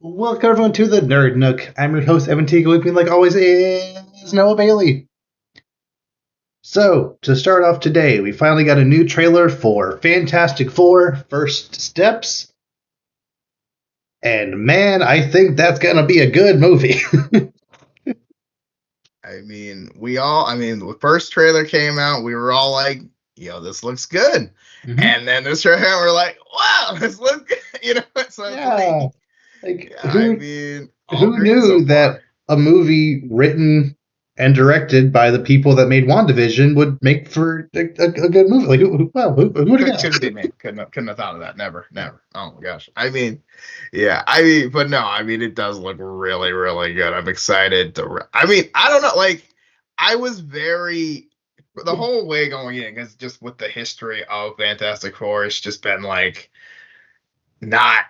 Welcome everyone to the Nerd Nook. I'm your host Evan Teagle. With me, like always, is Noah Bailey. So to start off today, we finally got a new trailer for Fantastic Four: First Steps, and man, I think that's gonna be a good movie. The first trailer came out, we were all like, yo, this looks good. Mhm. And then this trailer, we're like, wow, this looks good. So it's Yeah, like, like yeah, all who green so knew far. that a movie written and directed by the people that made WandaVision would make for a good movie? Like, who would have Couldn't guessed? be me. Couldn't have thought of that. Never, never. Oh my gosh. But no, it does look really, really good. I'm excited I don't know. Like, I was very the whole way going in, because just with the history of Fantastic Four, it's just been like not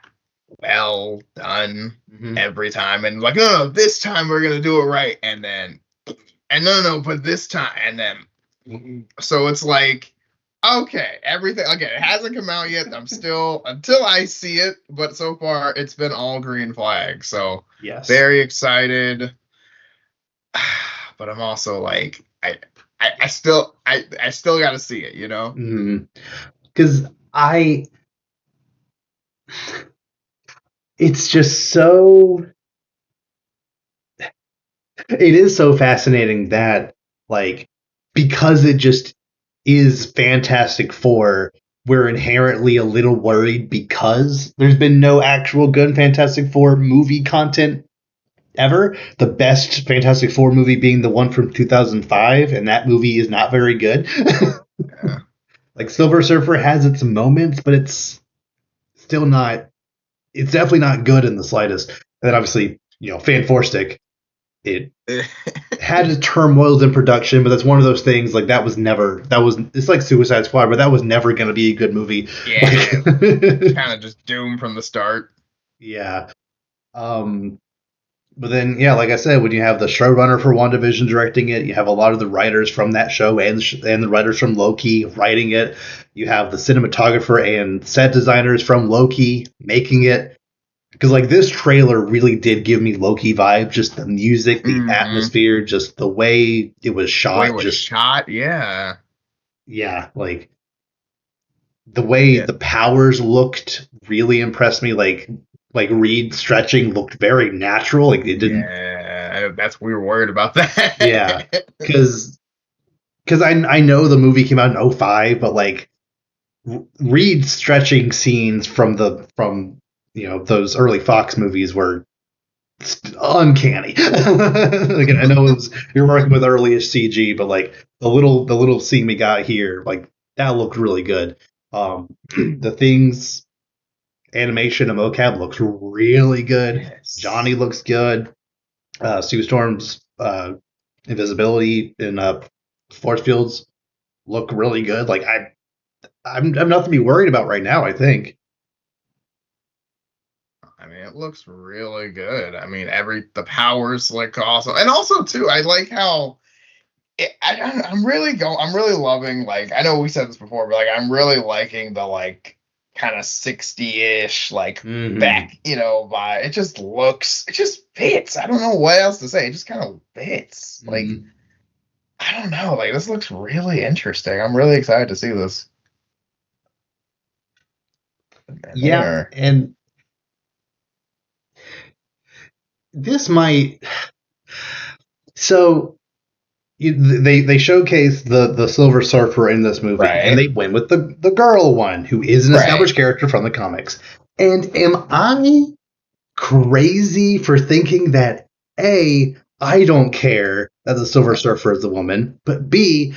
well done Mhm. every time, and like, no, this time we're gonna do it right, and no, but this time, and then so it's like, okay, everything, okay, it hasn't come out yet. I'm still, until I see it, but so far it's been all green flag. So Yes. very excited, but I'm also like, I still got to see it, you know. Because I, it's just so, it is so fascinating that, like, because it just is Fantastic Four, we're inherently a little worried because there's been no actual good Fantastic Four movie content ever. The best Fantastic Four movie being the one from 2005, and that movie is not very good. Yeah. Like, Silver Surfer has its moments, but it's still not, it's definitely not good in the slightest. And then obviously, Fan Four Stick, it had its turmoils in production, but that's one of those things. Like, it's like Suicide Squad, but that was never going to be a good movie. Yeah, Like, kind of just doomed from the start. yeah. Um, but then, yeah, like I said, when you have the showrunner for WandaVision directing it, you have a lot of the writers from that show and the writers from Loki writing it. You have the cinematographer and set designers from Loki making it. Because, like, this trailer really did give me Loki vibe. Just the music, the Mm-hmm. atmosphere, just the way it was The way it shot. was Just, shot, yeah. yeah, like the way Yeah. the powers looked really impressed me. Like Reed stretching looked very natural. Like it didn't. Yeah, that's, we were worried about Yeah, that. because I know the movie came out in '05, but like Reed stretching scenes from those early Fox movies were uncanny. Again, I know you're working with earliest CG, but like the little scene we got here, like that looked really good. The things animation and mocap looks really good. Johnny Yes. looks good. Sue Storm's invisibility and force fields look really good. Like I'm nothing to be worried about right now. I think. It looks really good. The powers look awesome, and also too, I like how I'm really loving, like, I know we said this before, but like, I'm really liking the, like, kind of 60-ish, like, Mm-hmm. back, vibe. It just fits. I don't know what else to say. It just kind of fits. Like, Mm-hmm. I don't know. Like, this looks really interesting. I'm really excited to see this. And they Yeah, are and this might. So they showcase the Silver Surfer in this movie, and right, they went with the girl one, who is an right. established character from the comics. And am I crazy for thinking that A, I don't care that the Silver Surfer is a woman, but B,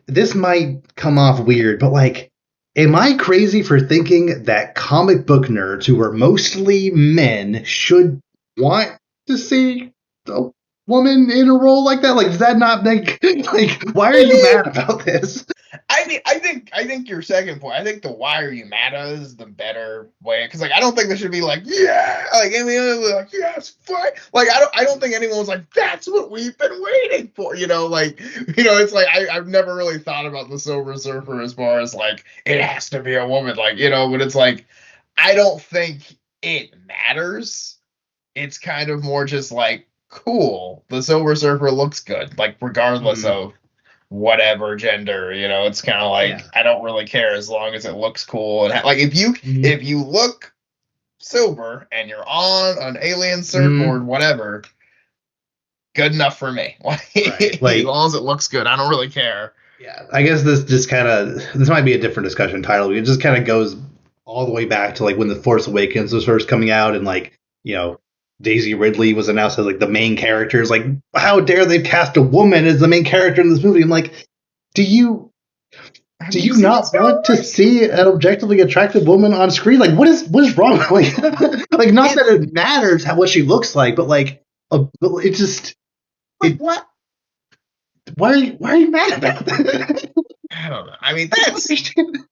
this might come off weird, but like, am I crazy for thinking that comic book nerds who are mostly men should want to see a woman in a role like that? Like, does that not make like why are I you mean, mad about this? I think your second point. I think the "why are you mad" is the better way, because, like, I don't think they should be like, yeah, like, like, yes, fine. Like, I don't think anyone was like, that's what we've been waiting for. Like, it's like, I've never really thought about the Silver Surfer as far as like, it has to be a woman, like, but it's like, I don't think it matters. it's kind of more just like, cool, the Silver Surfer looks good, like regardless Mm, of whatever gender, it's kind of yeah. like I don't really care as long as it looks cool and like Mm, if you look silver and you're on an alien mm, surfboard, whatever, good enough for me. right. As Like, long as it looks good, I don't really care. yeah, I guess this might be a different discussion title. It just kind of goes all the way back to like when the Force Awakens was first coming out, and like Daisy Ridley was announced as like the main character. It's like, how dare they cast a woman as the main character in this movie? I'm like, do you Have do you you seen not Star want to Wars? see an objectively attractive woman on screen? Like, what is wrong? Like, like not that It's it matters what she looks like, but like, it just like it. what? Why are you mad about that? I don't know. I mean, I don't understand.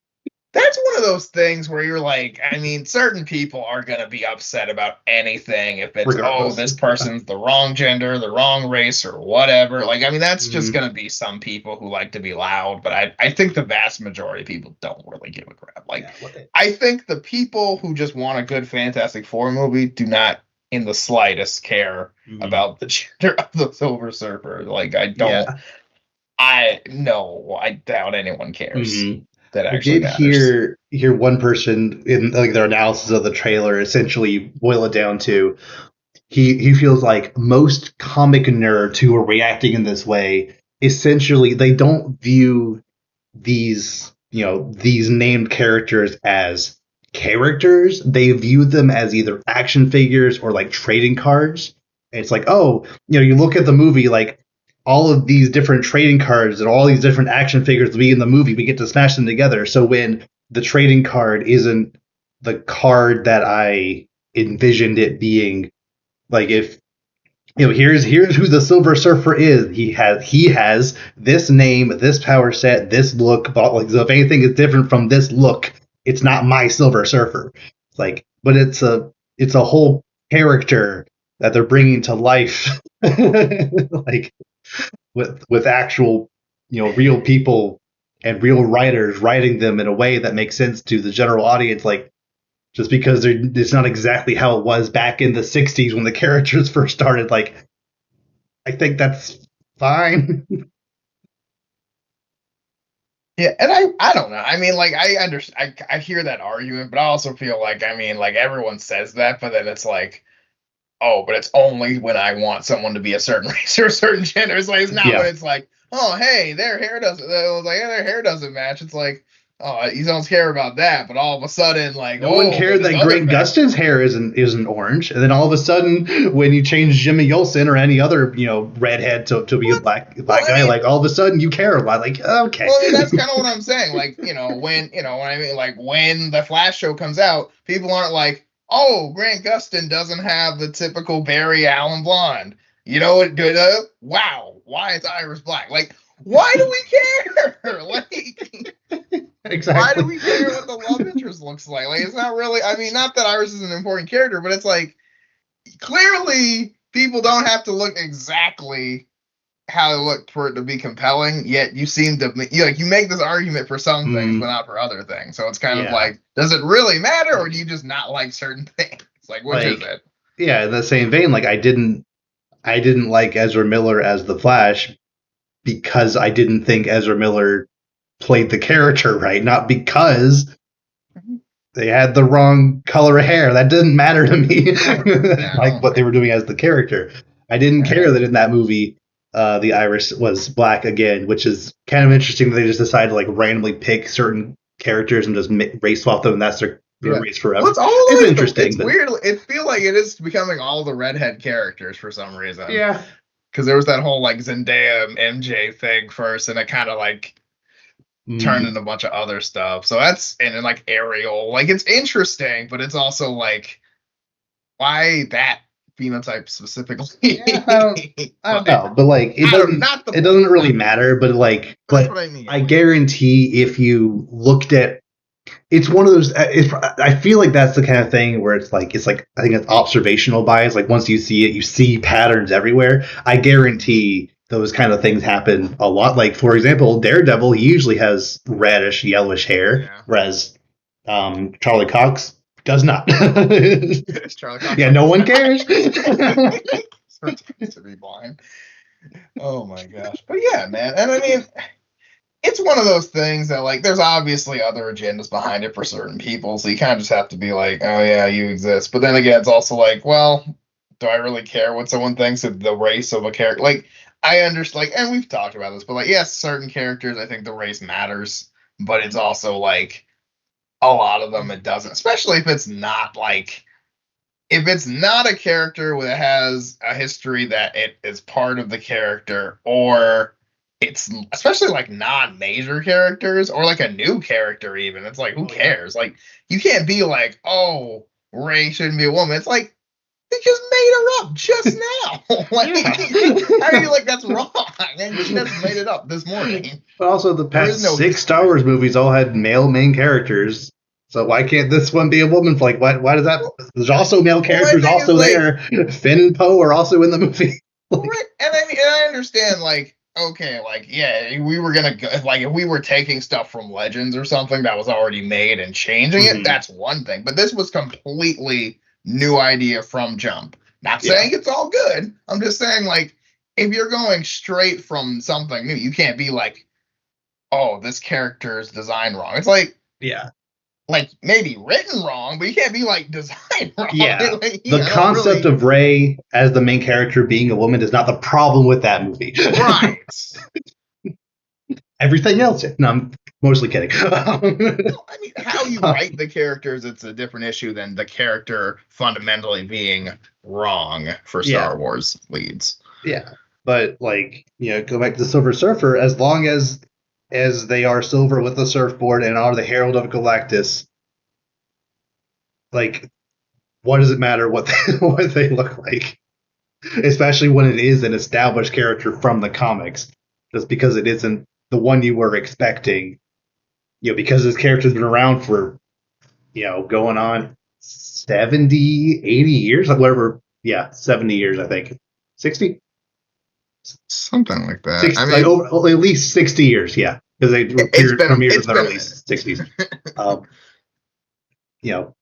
that's one of those things where you're like, I mean, certain people are going to be upset about anything if it's, oh, Regardless. this person's the wrong gender, the wrong race, or whatever. Like, I mean, that's just Mm, going to be some people who like to be loud, but I think the vast majority of people don't really give a crap. Like, yeah. What? I think the people who just want a good Fantastic Four movie do not in the slightest care Mm, about the gender of the Silver Surfer. Like, yeah. I doubt anyone cares. Mm. That I actually did matters. hear one person in like their analysis of the trailer essentially boil it down to he feels like most comic nerds who are reacting in this way essentially they don't view these named characters as characters. They view them as either action figures or like trading cards. And it's like, oh, you look at the movie like all of these different trading cards and all these different action figures will be in the movie. We get to smash them together. So when the trading card isn't the card that I envisioned it being, like if here's who the Silver Surfer is. He has this name, this power set, this look. But like, so if anything is different from this look, it's not my Silver Surfer. It's like, but it's a whole character that they're bringing to life, like with actual real people and real writers writing them in a way that makes sense to the general audience. Like just because it's not exactly how it was back in the 60s when the characters first started. Like, I think that's fine. Yeah, and I don't know. I mean, like I understand. I hear that argument, but I also feel like I mean, like everyone says that, but then it's like, oh, but it's only when I want someone to be a certain race or a certain gender. It's like it's not when Yeah. it's like, oh, hey, their hair doesn't. Like their hair doesn't match. It's like, oh, you don't care about that, but all of a sudden, like, No one oh, but cared this that other Grant fact. Gustin's hair isn't orange, and then all of a sudden, when you change Jimmy Olsen or any other redhead to be a What? Well, black I guy, mean, like all of a sudden you care a lot. Like, okay, Well, I mean, that's kind of what I'm saying. Like, when I mean, like when the Flash show comes out, people aren't like, "Oh, Grant Gustin doesn't have the typical Barry Allen blonde." You know what? Wow, why is Iris black? Like, why do we care? Like, why do exactly. we care what the love interest looks like? Like, it's not really. I mean, not that Iris is an important character, but it's like clearly people don't have to look exactly how it looked for it to be compelling. Yet you seem to you make this argument for some things, but Mm, not for other things. So it's kind of yeah, like, does it really matter, or do you just not like certain things? Like, which is like it? yeah. In the same vein, like I didn't like Ezra Miller as the Flash because I didn't think Ezra Miller played the character right, not because they had the wrong color of hair. That didn't matter to me. Yeah, Like what they were doing as the character. I didn't care that in that movie the Iris was black again, which is kind of interesting that they just decided to like randomly pick certain characters and just race swap them, and that's their yeah. race Well, forever. it's It's always interesting, it's but weird. It feel like it is becoming all the redhead characters for some reason. yeah. Because there was that whole like Zendaya MJ thing first, and it kind of like turned Mm, into a bunch of other stuff. So that's and then like Ariel, like it's interesting, but it's also like why that phenotype yeah, I don't specifically? I don't But know, but like it I don't. doesn't Not the it point. doesn't really Not the point. matter. But like, That's but what I mean. I Like, guarantee if you looked at it's one of those. I feel like that's the kind of thing where it's like I think it's observational bias. Like once you see it, you see patterns everywhere. I guarantee those kind of things happen a lot. Like for example, Daredevil, he usually has reddish, yellowish hair, yeah, whereas Charlie Cox. Does not. Charlie Cox Yeah, no one pretends cares. to be blind. Oh my gosh. But yeah, man. And I mean, it's one of those things that like there's obviously other agendas behind it for certain people, so you kind of just have to be like, oh yeah, you exist. But then again, it's also like, well, do I really care what someone thinks of the race of a character? Like I understand, like, and we've talked about this, but like, yes, certain characters, I think the race matters, but it's also like a lot of them it doesn't, especially if it's not a character that has a history that it is part of the character, or it's especially like non-major characters or like a new character even. It's like who cares? Like you can't be like, oh, Ray shouldn't be a woman. It's like they just made her up just now. Like how are you like that's wrong? And she just made it up this morning. But also, the There is past no six Star history. Wars movies all had male main characters. So why can't this one be a woman? Like, why does that? There's also male Well, my characters thing is also like there. Finn and Poe are also in the movie. Like, right, and I mean, and I understand, like, okay, like, yeah, we were gonna go, like, if we were taking stuff from Legends or something that was already made and changing it, mhm. that's one thing. But this was completely new idea from jump. Not Yeah, saying it's all good. I'm just saying, like, if you're going straight from something new, you can't be like, oh, this character's designed wrong. It's yeah, like maybe written wrong, but you can't be like designed wrong. yeah. Like, The I don't concept really. of Rey as the main character being a woman is not the problem with that movie. Right. Everything else, no, I'm mostly kidding. No, I mean, how you write the characters, it's a different issue than the character fundamentally being wrong for Yeah, Star Wars leads. yeah. But like, go back to the Silver Surfer. As long as they are silver with the surfboard and are the Herald of Galactus, like, what does it matter what what they look like? Especially when it is an established character from the comics, just because it isn't the one you were expecting. Because this character's been around for going on 70, 80 years, like whatever. Yeah, 70 years, I think. 60? Something like that. I 60, like mean, over at least 60 years, yeah, because they premiered in it's the been a early minute. 60s. Um, you know,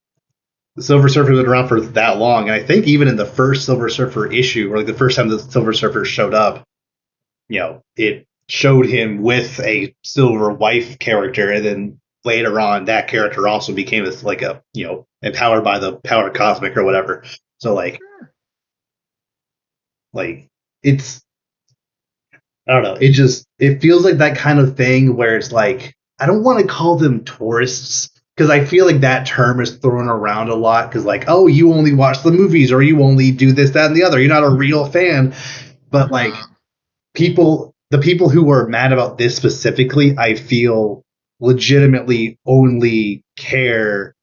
the Silver Surfer has been around for that long, and I think even in the first Silver Surfer issue, or like the first time the Silver Surfer showed up, it showed him with a silver wife character, and then later on, that character also became like a empowered by the power cosmic or whatever. So like it's I don't know. It feels like that kind of thing where it's like I don't want to call them tourists because I feel like that term is thrown around a lot because like, oh, you only watch the movies or you only do this, that, and the other. You're not a real fan. But like the people who were mad about this specifically, I feel legitimately only care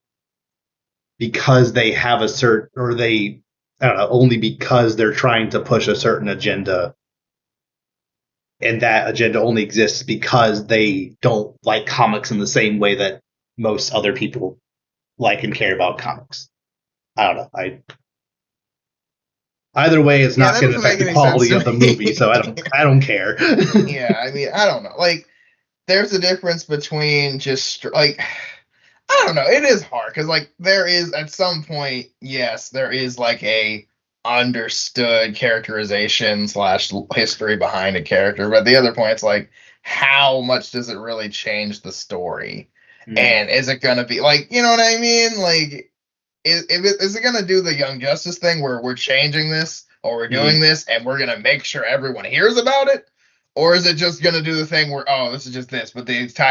because they have a certain or they I don't know, only because they're trying to push a certain agenda, and that agenda only exists because they don't like comics in the same way that most other people like and care about comics. I don't know. Either way, it's Yeah, not that going to doesn't make affect the any sense quality to of the movie, so me. I don't care. Yeah, I mean, I don't know. Like, there's a difference between just like I don't know. It is hard because like there is at some point, yes, there is like a understood characterization slash history behind a character, but the other point, it's like how much does it really change the story, Mm. and is it gonna be like you know what I mean? Like, is it gonna do the Young Justice thing where we're changing this or we're doing Mm. this and we're gonna make sure everyone hears about it? Or is it just gonna do the thing where oh this is just this, but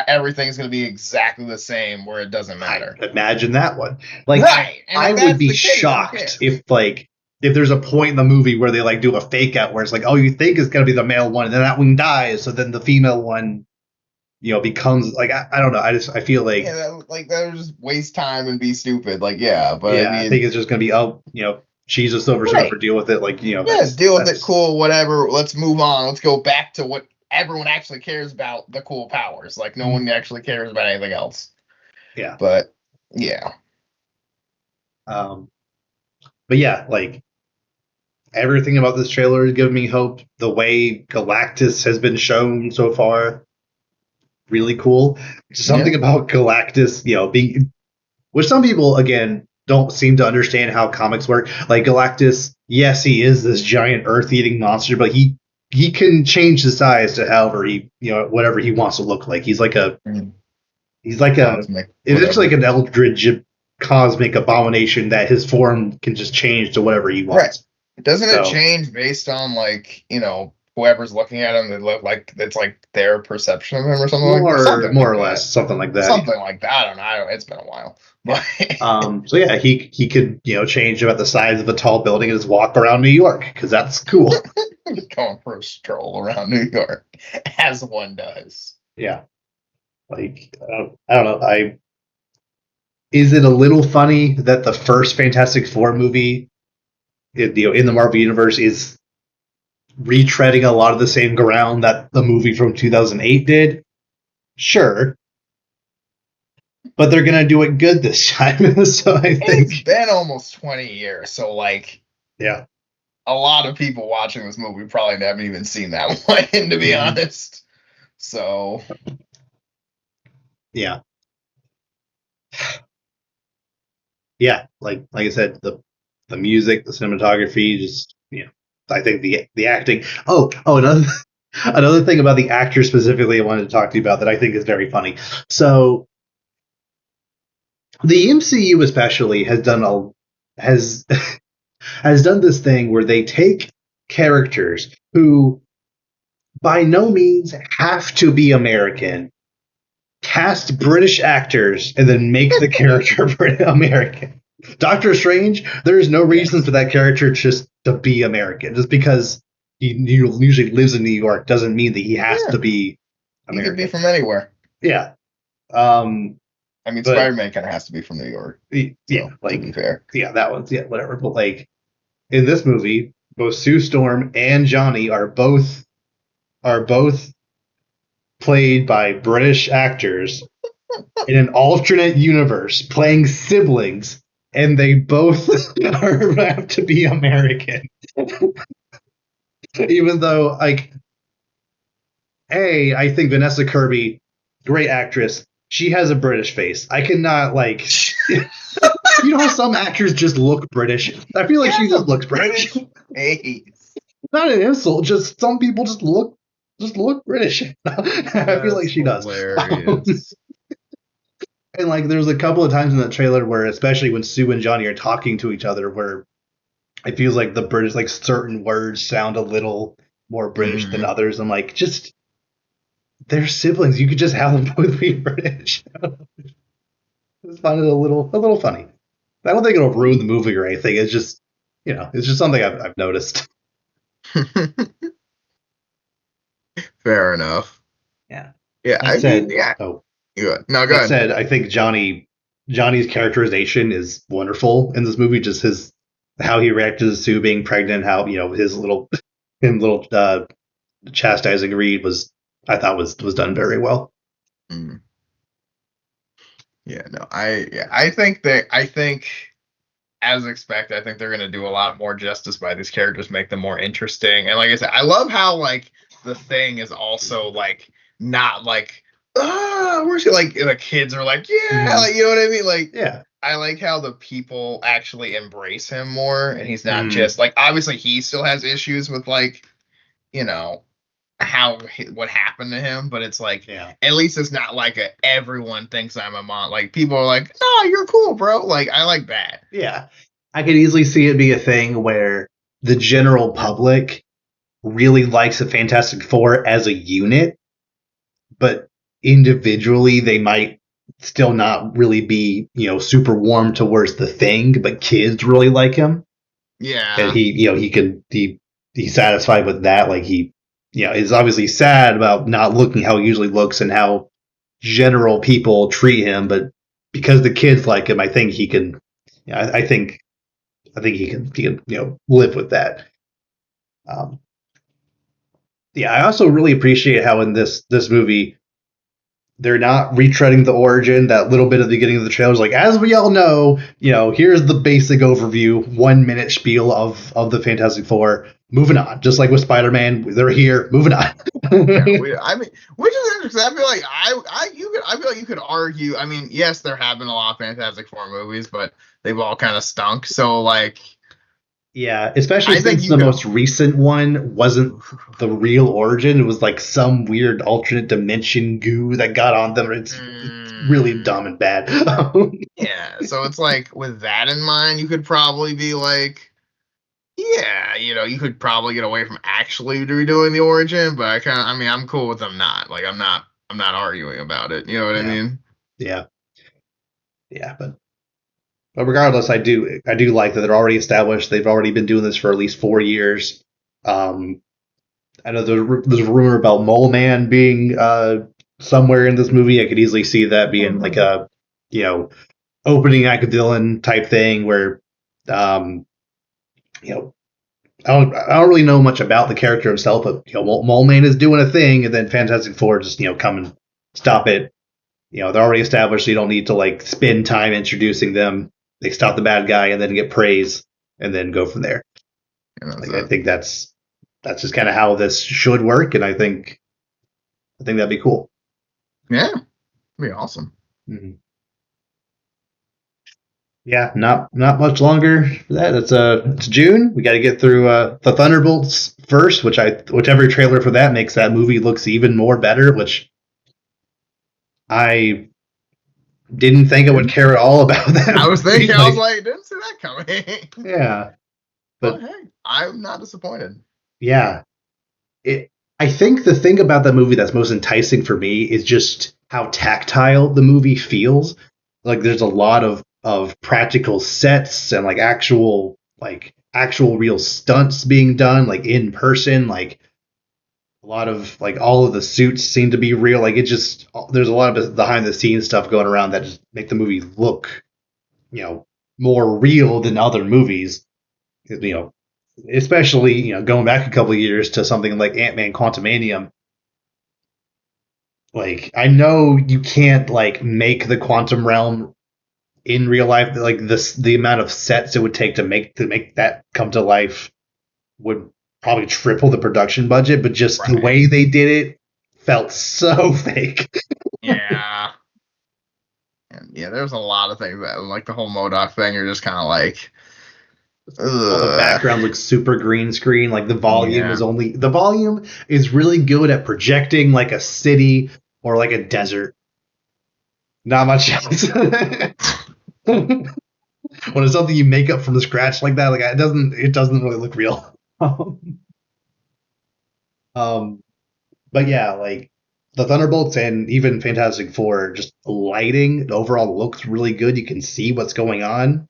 everything's gonna be exactly the same where it doesn't I matter? imagine that one. Like Right. And I if would that's be the case, who shocked cares? if there's a point in the movie where they like do a fake out where it's like, oh, you think it's gonna be the male one, and then that one dies, so then the female one, becomes like I don't know. I feel like Yeah, that would just waste time and be stupid. Like, yeah, but I yeah, I think mean, it's just gonna be she's a Silver Surfer, right. deal with it. Like Yeah, deal with it, that's cool, whatever. Let's move on. Let's go back to what everyone actually cares about, the cool powers. Like no one actually cares about anything else. yeah. But yeah. Um, but yeah, like everything about this trailer is giving me hope. The way Galactus has been shown so far, really cool. Yeah. Something about Galactus, being which some people again don't seem to understand how comics work. Like Galactus, yes, he is this giant Earth-eating monster, but he can change the size to however he whatever he wants to look like. Mm. He's like a Cosmic, it's like whatever. an eldritch cosmic abomination that his form can just change to whatever he Right. wants. Doesn't it So change based on like, whoever's looking at him, they look like it's like their perception of him or something like that? Something more like or less that. something like that. Something like that. I don't know. It's been a while. Yeah. But So yeah, he could change about the size of a tall building and just walk around New York because that's cool. just going for a stroll around New York, as one does. Yeah, like I don't know. Is it a little funny that the first Fantastic Four movie, in the Marvel universe, is retreading a lot of the same ground that the movie from 2008 did? Sure, but they're gonna do it good this time. So I It's think, been almost 20 years, so like yeah, a lot of people watching this movie probably haven't even seen that one, to be Mhm. honest. So Yeah, yeah. Like I said, the music, the cinematography, just I think the acting. Another another thing about the actor specifically, I wanted to talk to you about that I think is very funny. So the MCU especially has has done this thing where they take characters who by no means have to be American, cast British actors, and then make the character American. Doctor Strange, there is no reason yes, for that character just to be American. Just because he usually lives in New York doesn't mean that he has yeah, to be he could be American. from anywhere. Yeah. Um, I mean, but Spider-Man kind of has to be from New York. yeah, So to be fair, that one's whatever. But like in this movie, both Sue Storm and Johnny are both played by British actors in an alternate universe playing siblings, and they both have to be American. Even though, like, I think Vanessa Kirby, great actress, she has a British face. I cannot, like, how some actors just look British? I feel he like she has just a looks British. British face. Not an insult, just some people just look British. I feel like That's she does. hilarious. And like, there's a couple of times in the trailer where, especially when Sue and Johnny are talking to each other, where it feels like the British, like certain words sound a little more British than Mm. others. I'm like, just they're siblings. You could just have them both be British. I just find it a little funny. I don't think it'll ruin the movie or anything. It's just, it's just something I've noticed. Fair enough. Yeah. Yeah, That I mean, said, yeah. oh, Good. No, go that ahead. said, I think Johnny's characterization is wonderful in this movie. Just his how he reacted to Sue being pregnant, how his little chastising Reed was, I thought was done very well. Mm. Yeah, no, I think as expected, I think they're gonna do a lot more justice by these characters, make them more interesting. And like I said, I love how like the thing is also like not like where's he like the kids are like, yeah, Mm, like you know what I mean? Like yeah. I like how the people actually embrace him more and he's not Mm, just like obviously he still has issues with like, you know, what happened to him, but it's like yeah. at least it's not like everyone thinks I'm a mon. Like people are like, no, you're cool, bro. Like I like that. Yeah. I could easily see it be a thing where the general public really likes the Fantastic Four as a unit, but individually they might still not really be, super warm towards the thing, but kids really like him. And Yeah, he's satisfied with that. Like he, is obviously sad about not looking how he usually looks and how general people treat him, but because the kids like him, I think he can. I think he can live with that. Um, yeah, I also really appreciate how in this movie they're not retreading the origin. That little bit at the beginning of the trailer is like, as we all know, here's the basic overview, 1 minute spiel of the Fantastic Four. Moving on, just like with Spider-Man, they're here. Moving on. Yeah, I mean, which is interesting. I feel like I feel like you could argue. I mean, yes, there have been a lot of Fantastic Four movies, but they've all kind of stunk. So like, Yeah, especially I think since you the could. most recent one wasn't the real origin. It was like some weird alternate dimension goo that got on them. It's really dumb and bad. Yeah, so it's like with that in mind, you could probably be like, yeah, you could probably get away from actually redoing the origin, but I mean, I'm cool with them not. Like, I'm not arguing about it. You know what I Yeah, mean? yeah, yeah. But regardless, I do like that they're already established. They've already been doing this for at least 4 years. Um, I know there's a rumor about Mole Man being somewhere in this movie. I could easily see that being like a you know opening act villain type thing where um, you know I don't really know much about the character himself, but Mole Man is doing a thing, and then Fantastic Four just come and stop it. They're already established, so you don't need to like spend time introducing them. They stop the bad guy and then get praise, and then go from there. And that's Like I it. think that's just kind of how this should work, and I think that'd be cool. Yeah, it'd be awesome. Mm-hmm. Yeah, not much longer for that. It's June. We got to get through the Thunderbolts first, which every trailer for that makes that movie looks even more better. Which I didn't think I would Didn't care at all about that I was movie. thinking, I was Like, like, didn't see that coming. yeah, But but hey, I'm not disappointed. yeah, it. I think the thing about that movie that's most enticing for me is just how tactile the movie feels. Like, there's a lot of practical sets and like actual real stunts being done like in person. Like a lot of like all of the suits seem to be real. Like it just there's a lot of behind the scenes stuff going around that just make the movie look you know more real than other movies. You know, especially going back a couple of years to something like Ant-Man Quantumanium. Like I know you can't like make the quantum realm in real life. Like the amount of sets it would take to make that come to life would probably triple the production budget, but just the Right. way they did it felt so fake. Yeah. And yeah, there's a lot of things that like the whole Modoc thing. You're just kind of like, All the ugh. background looks super green screen. Like Yeah. the volume is really good at projecting like a city or like a desert. Not much else. When it's something you make up from the scratch like that, like it doesn't really look real. um, but yeah, like the Thunderbolts and even Fantastic Four, just the lighting, the overall looks really good. You can see what's going on.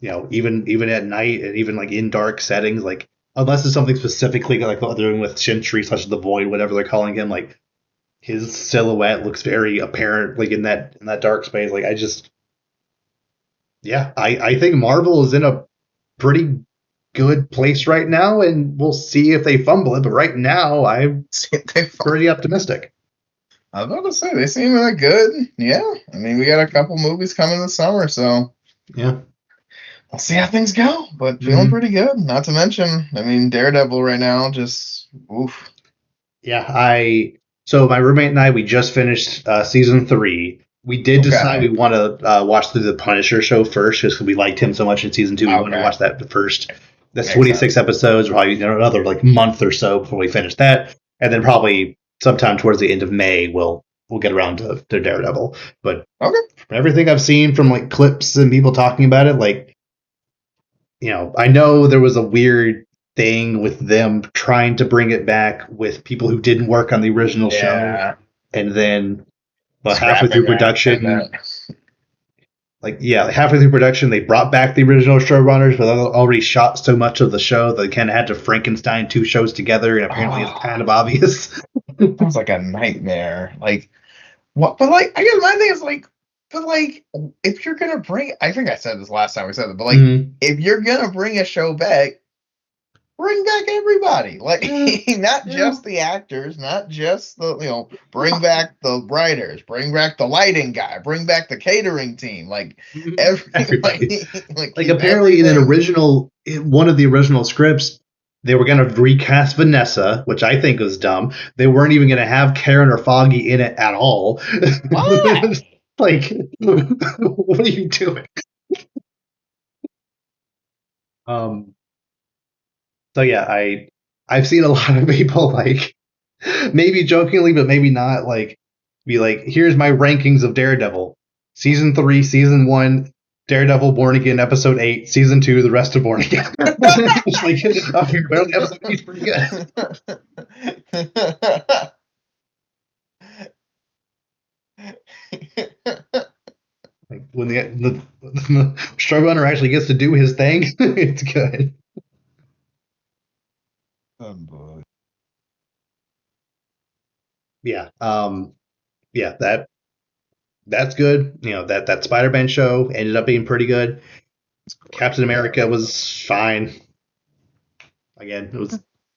Even at night and even like in dark settings, like unless it's something specifically like what they're doing with Sentry slash the Void, whatever they're calling him, like his silhouette looks very apparent, like in that dark space. Like I just, yeah, I think Marvel is in a pretty good place right now, and we'll see if they fumble it. But right now, I'm They pretty optimistic. I was about to say they seem like good. Yeah, I mean we got a couple movies coming this summer, so Yeah. we'll see how things go. But feeling Mm-hmm. pretty good. Not to mention, I mean Daredevil right now, just oof. Yeah, so my roommate and I we just finished season 3. We did decide Okay, we want to watch through the Punisher show first because we liked him so much in season 2. We wanted to okay, watch that first. That's makes 26 sense. episodes, probably another like month or so before we finish that, and then probably sometime towards the end of May we'll get around to Daredevil. But Okay, from everything I've seen from like clips and people talking about it, like I know there was a weird thing with them trying to bring it back with people who didn't work on the original show, yeah, and then halfway scrapping through that and production, that. halfway through production, they brought back the original showrunners, but they already shot so much of the show they kind of had to Frankenstein 2 shows together, and apparently it's Oh, kind of obvious. sounds like a nightmare. Like what? But like, I guess my thing is like, but like, if you're gonna bring, I think I said this last time we said it, but like, Mm, if you're gonna bring a show back, bring back everybody. Like, Yeah, not yeah. just the actors, not just the, bring back the writers, bring back the lighting guy, bring back the catering team. Like, Everybody. like Like keep apparently everything. in one of the original scripts, they were gonna recast Vanessa, which I think was dumb. They weren't even gonna have Karen or Foggy in it at all. Why? Like, what are you doing? Um, so yeah, I've seen a lot of people like maybe jokingly, but maybe not, like be like, here's my rankings of Daredevil. Season 3, season 1, Daredevil Born Again, episode 8, season 2, the rest of Born Again. It's like, okay, well, episode 8 is pretty good. Like when the showrunner actually gets to do his thing, it's good. Oh boy. Yeah. Yeah, that's good. That Spider-Man show ended up being pretty good. It's great. Captain Yeah, America was fine. Again, it was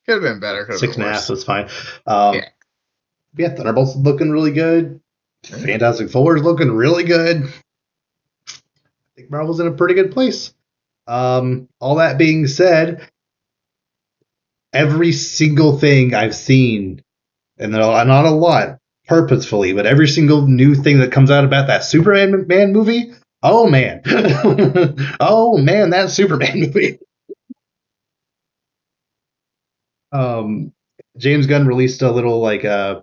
could have been better. Could have six been and a half. It worse. was fine. Um, Yeah. yeah, Thunderbolts is looking really good. Yeah. Fantastic Four is looking really good. I think Marvel's in a pretty good place. All that being said, every single thing I've seen, and not a lot purposefully, but every single new thing that comes out about that Superman Man movie, oh man, oh man, that Superman movie. Um, James Gunn released a little like uh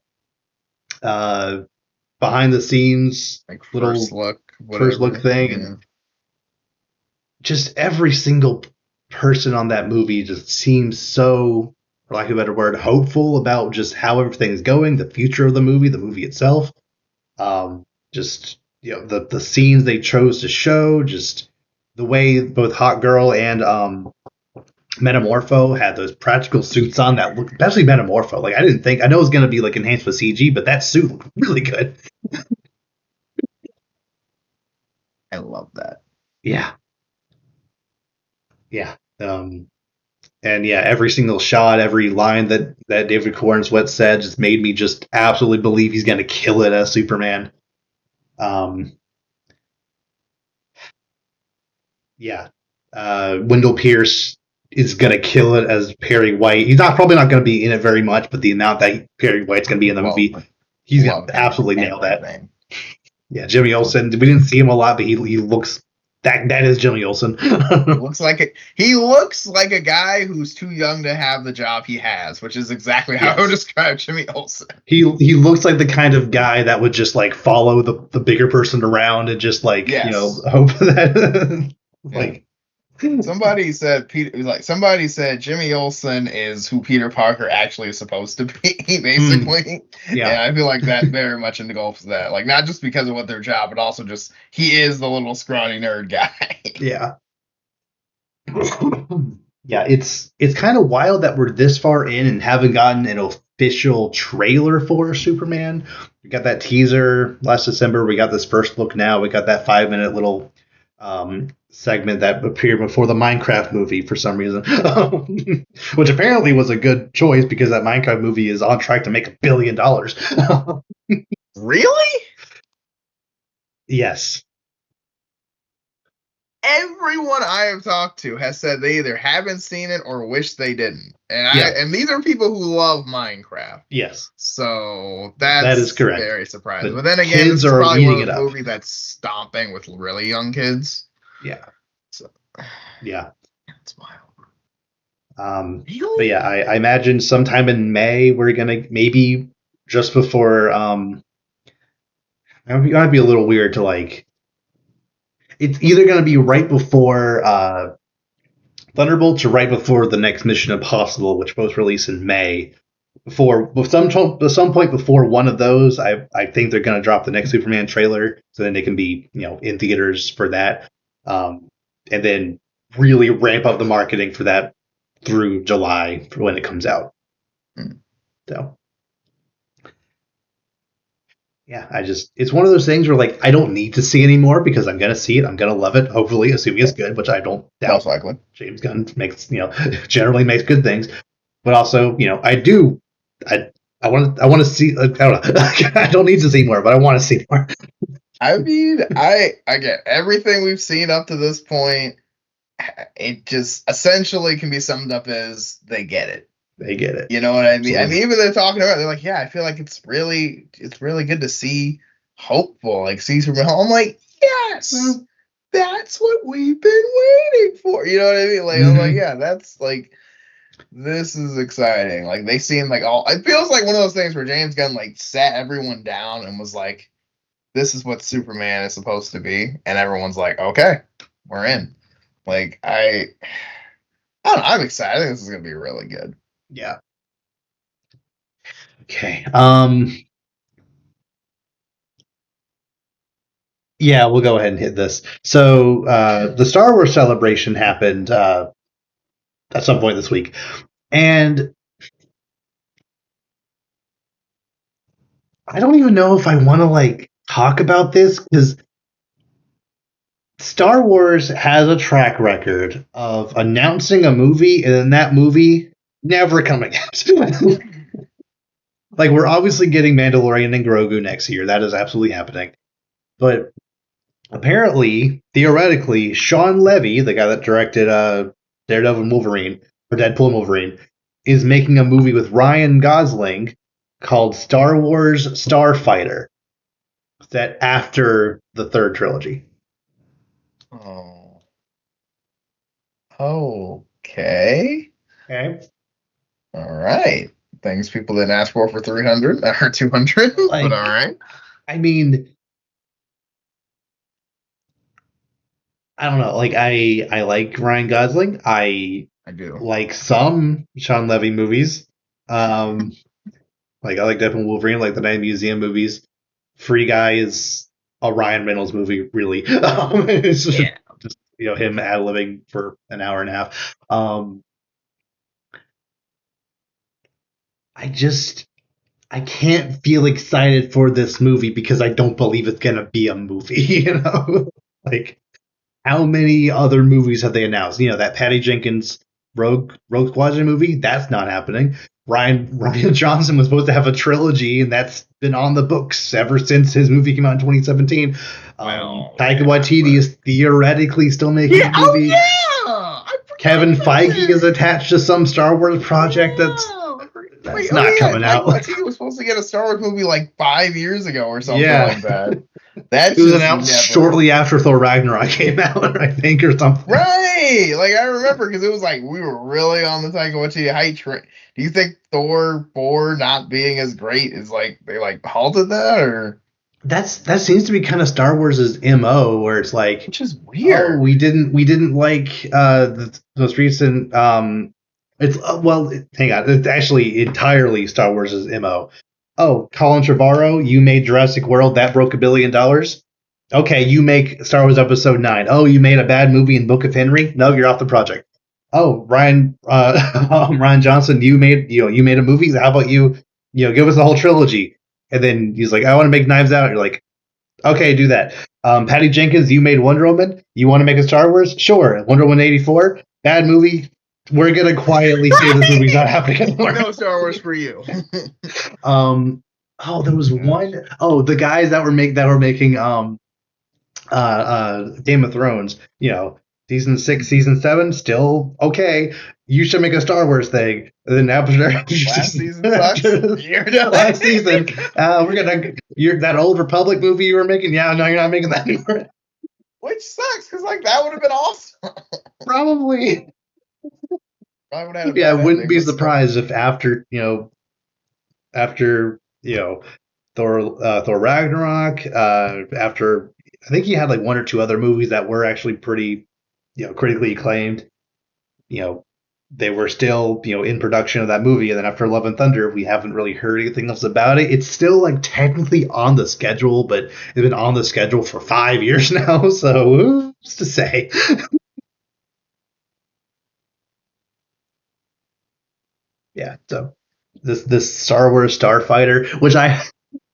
behind the scenes Like first little look, first look whatever. thing, Yeah. and just every single person on that movie just seems so, for lack of a better word, hopeful about just how everything's going, the future of the movie itself. Just the scenes they chose to show, just the way both Hot Girl and Metamorpho had those practical suits on that look, especially Metamorpho. Like I know it was gonna be like enhanced with CG, but that suit looked really good. I love that. Yeah, yeah. And yeah, every single shot, every line that David Cornsweet said just made me just absolutely believe he's gonna kill it as Superman. Um, yeah, Wendell Pierce is gonna kill it as Perry White. He's not probably not gonna be in it very much, but the amount that Perry White's gonna be in the Well, movie, he's gonna love him in absolutely nail that. everything. Yeah, Jimmy Olsen. We didn't see him a lot, but he looks that is Jimmy Olsen. He looks like a guy who's too young to have the job he has, which is exactly how I would Yes. describe Jimmy Olsen. He looks like the kind of guy that would just like follow the bigger person around and just like Yes. hope that Yeah. like Somebody said Jimmy Olsen is who Peter Parker actually is supposed to be, mm, basically. And yeah, I feel like that very much engulfs that. Like, not just because of what their job, but also just he is the little scrawny nerd guy. yeah. Yeah, it's kind of wild that we're this far in and haven't gotten an official trailer for Superman. We got that teaser last December. We got this first look now. We got that 5 minute little segment that appeared before the Minecraft movie for some reason, which apparently was a good choice because that Minecraft movie is on track to make $1 billion. Really? Yes. Everyone I have talked to has said they either haven't seen it or wish they didn't. Yeah. And these are people who love Minecraft. Yes. So That is that's correct. very surprising. The But then again, this kids is are probably one eating of it those up. movies that's stomping with really young kids. Yeah. So Yeah. it's wild. But Really? yeah, I imagine sometime in May we're gonna maybe just before. It might be a little weird to like. It's either gonna be right before Thunderbolts or right before the next Mission Impossible, which both release in May. Some point before one of those, I think they're gonna drop the next Superman trailer, so then they can be in theaters for that, and then really ramp up the marketing for that through July for when it comes out. Hmm. So yeah, it's one of those things where like I don't need to see anymore because I'm gonna see it, I'm gonna love it, hopefully, assuming it's good, which I don't Most doubt. likely. James Gunn makes generally makes good things, but also I do I I want to see I don't know I don't need to see more, but I want to see more. I mean, I get everything we've seen up to this point. It just essentially can be summed up as they get it. They get it. You know what I mean? I Absolutely. mean, even they're talking about it, they're like, yeah, I feel like it's really good to see hopeful, like see Superman. I'm like, yes, Well, that's what we've been waiting for. You know what I mean? Like, I'm like, mhm. yeah, that's like this is exciting. Like they seem like all it feels like one of those things where James Gunn like sat everyone down and was like, this is what Superman is supposed to be, and everyone's like, okay, we're in. Like I don't know, I'm excited. I think this is gonna be really good. Yeah. Okay. Yeah, we'll go ahead and hit this. So the Star Wars celebration happened at some point this week, and I don't even know if I want to like talk about this because Star Wars has a track record of announcing a movie and then that movie never coming out. Like we're obviously getting Mandalorian and Grogu next year. That is absolutely happening. But apparently, theoretically, Sean Levy, the guy that directed Daredevil and Wolverine, or Deadpool and Wolverine, is making a movie with Ryan Gosling called Star Wars Starfighter, set after the third trilogy. Oh, okay. Okay. All right. Things people didn't ask for 300 or 200, but all Like, right. I mean, I don't know. Like, I like Ryan Gosling. I I do. like some Sean Levy movies. Um, like I like Deadpool and Wolverine, like the Night Museum movies. Free Guy is a Ryan Reynolds movie, really. It's Yeah. just him ad libbing for an hour and a half. I just I can't feel excited for this movie because I don't believe it's gonna be a movie. Like how many other movies have they announced? That Patty Jenkins Rogue Squadron movie. That's not happening. Ryan Johnson was supposed to have a trilogy, and that's been on the books ever since his movie came out in 2017. Well, Taika yeah, Waititi but is theoretically still making yeah. a Oh movie. yeah. I forgot Kevin about Feige is that. attached to some Star Wars project Yeah. Wait. that's Oh not yeah. coming Taika out. Waititi was supposed to get a Star Wars movie like 5 years ago or something Yeah, like that. it That's was just announced never. shortly after Thor Ragnarok came out, I think, or something. Right. Like I remember because it was like we were really on the Taika Waititi hype train. Do you think Thor 4 not being as great is like they like halted that or That seems to be kind of Star Wars' MO, where it's like, which is oh, weird. we didn't like the most recent. It's well, hang on, it's actually entirely Star Wars' MO. Oh, Colin Trevorrow, you made Jurassic World that broke $1 billion. Okay, you make Star Wars Episode 9. Oh, you made a bad movie in Book of Henry. No, you're off the project. Oh, Ryan Ryan Johnson, you made a movie. How about give us the whole trilogy? And then he's like, I want to make Knives Out. You're like, okay, do that. Patty Jenkins, you made Wonder Woman. You want to make a Star Wars? Sure. Wonder Woman 84, bad movie. We're gonna quietly say this movie's not happening anymore. No Star Wars for you. um, oh, there was one Gosh. oh the guys that were making Game of Thrones. Season 6, season 7, still okay. You should make a Star Wars thing. And then Last season sucks. after You're done. last season, we're gonna you're that old Republic movie you were making. Yeah, no, you're not making that anymore. Which sucks because like that would have been awesome. Probably. Probably would have had a Yeah, I bad wouldn't ending, be but still. surprised if after Thor Ragnarok, after I think he had like one or two other movies that were actually pretty critically acclaimed. You know, they were still in production of that movie, and then after Love and Thunder, we haven't really heard anything else about it. It's still like technically on the schedule, but it's been on the schedule for 5 years now. So who's to say? Yeah. So this Star Wars Starfighter, which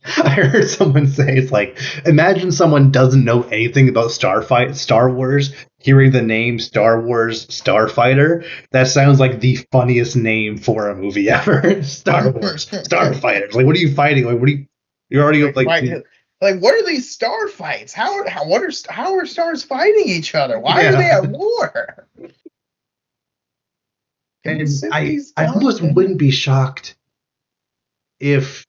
I heard someone say it's like imagine someone doesn't know anything about Star Wars, hearing the name Star Wars Starfighter. That sounds like the funniest name for a movie ever. Star Wars Starfighters. Like, what are you fighting? Like, what are you? You're already Like like, fight, like what are these star fights? How are stars fighting each other? Why are they yeah. at war? Can you And sit I these I down? almost wouldn't be shocked if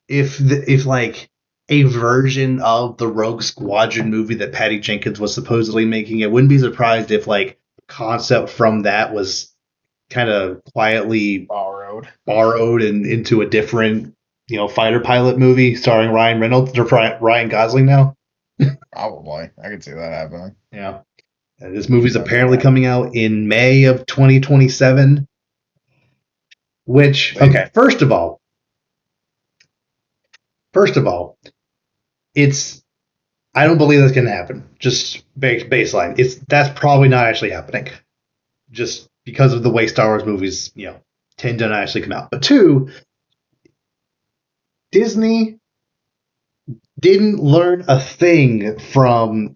if like a version of the Rogue Squadron movie that Patty Jenkins was supposedly making, I wouldn't be surprised if like concept from that was kind of quietly Borrowed. borrowed and into a different, fighter pilot movie starring Ryan Reynolds or Ryan Gosling now. Probably. I could see that happening. Yeah. And this movie's That's apparently fine. coming out in May of 2027, which They okay, first of all, it's I don't believe that's going to happen. Just baseline. That's probably not actually happening. Just because of the way Star Wars movies, tend to not actually come out. But two, Disney didn't learn a thing from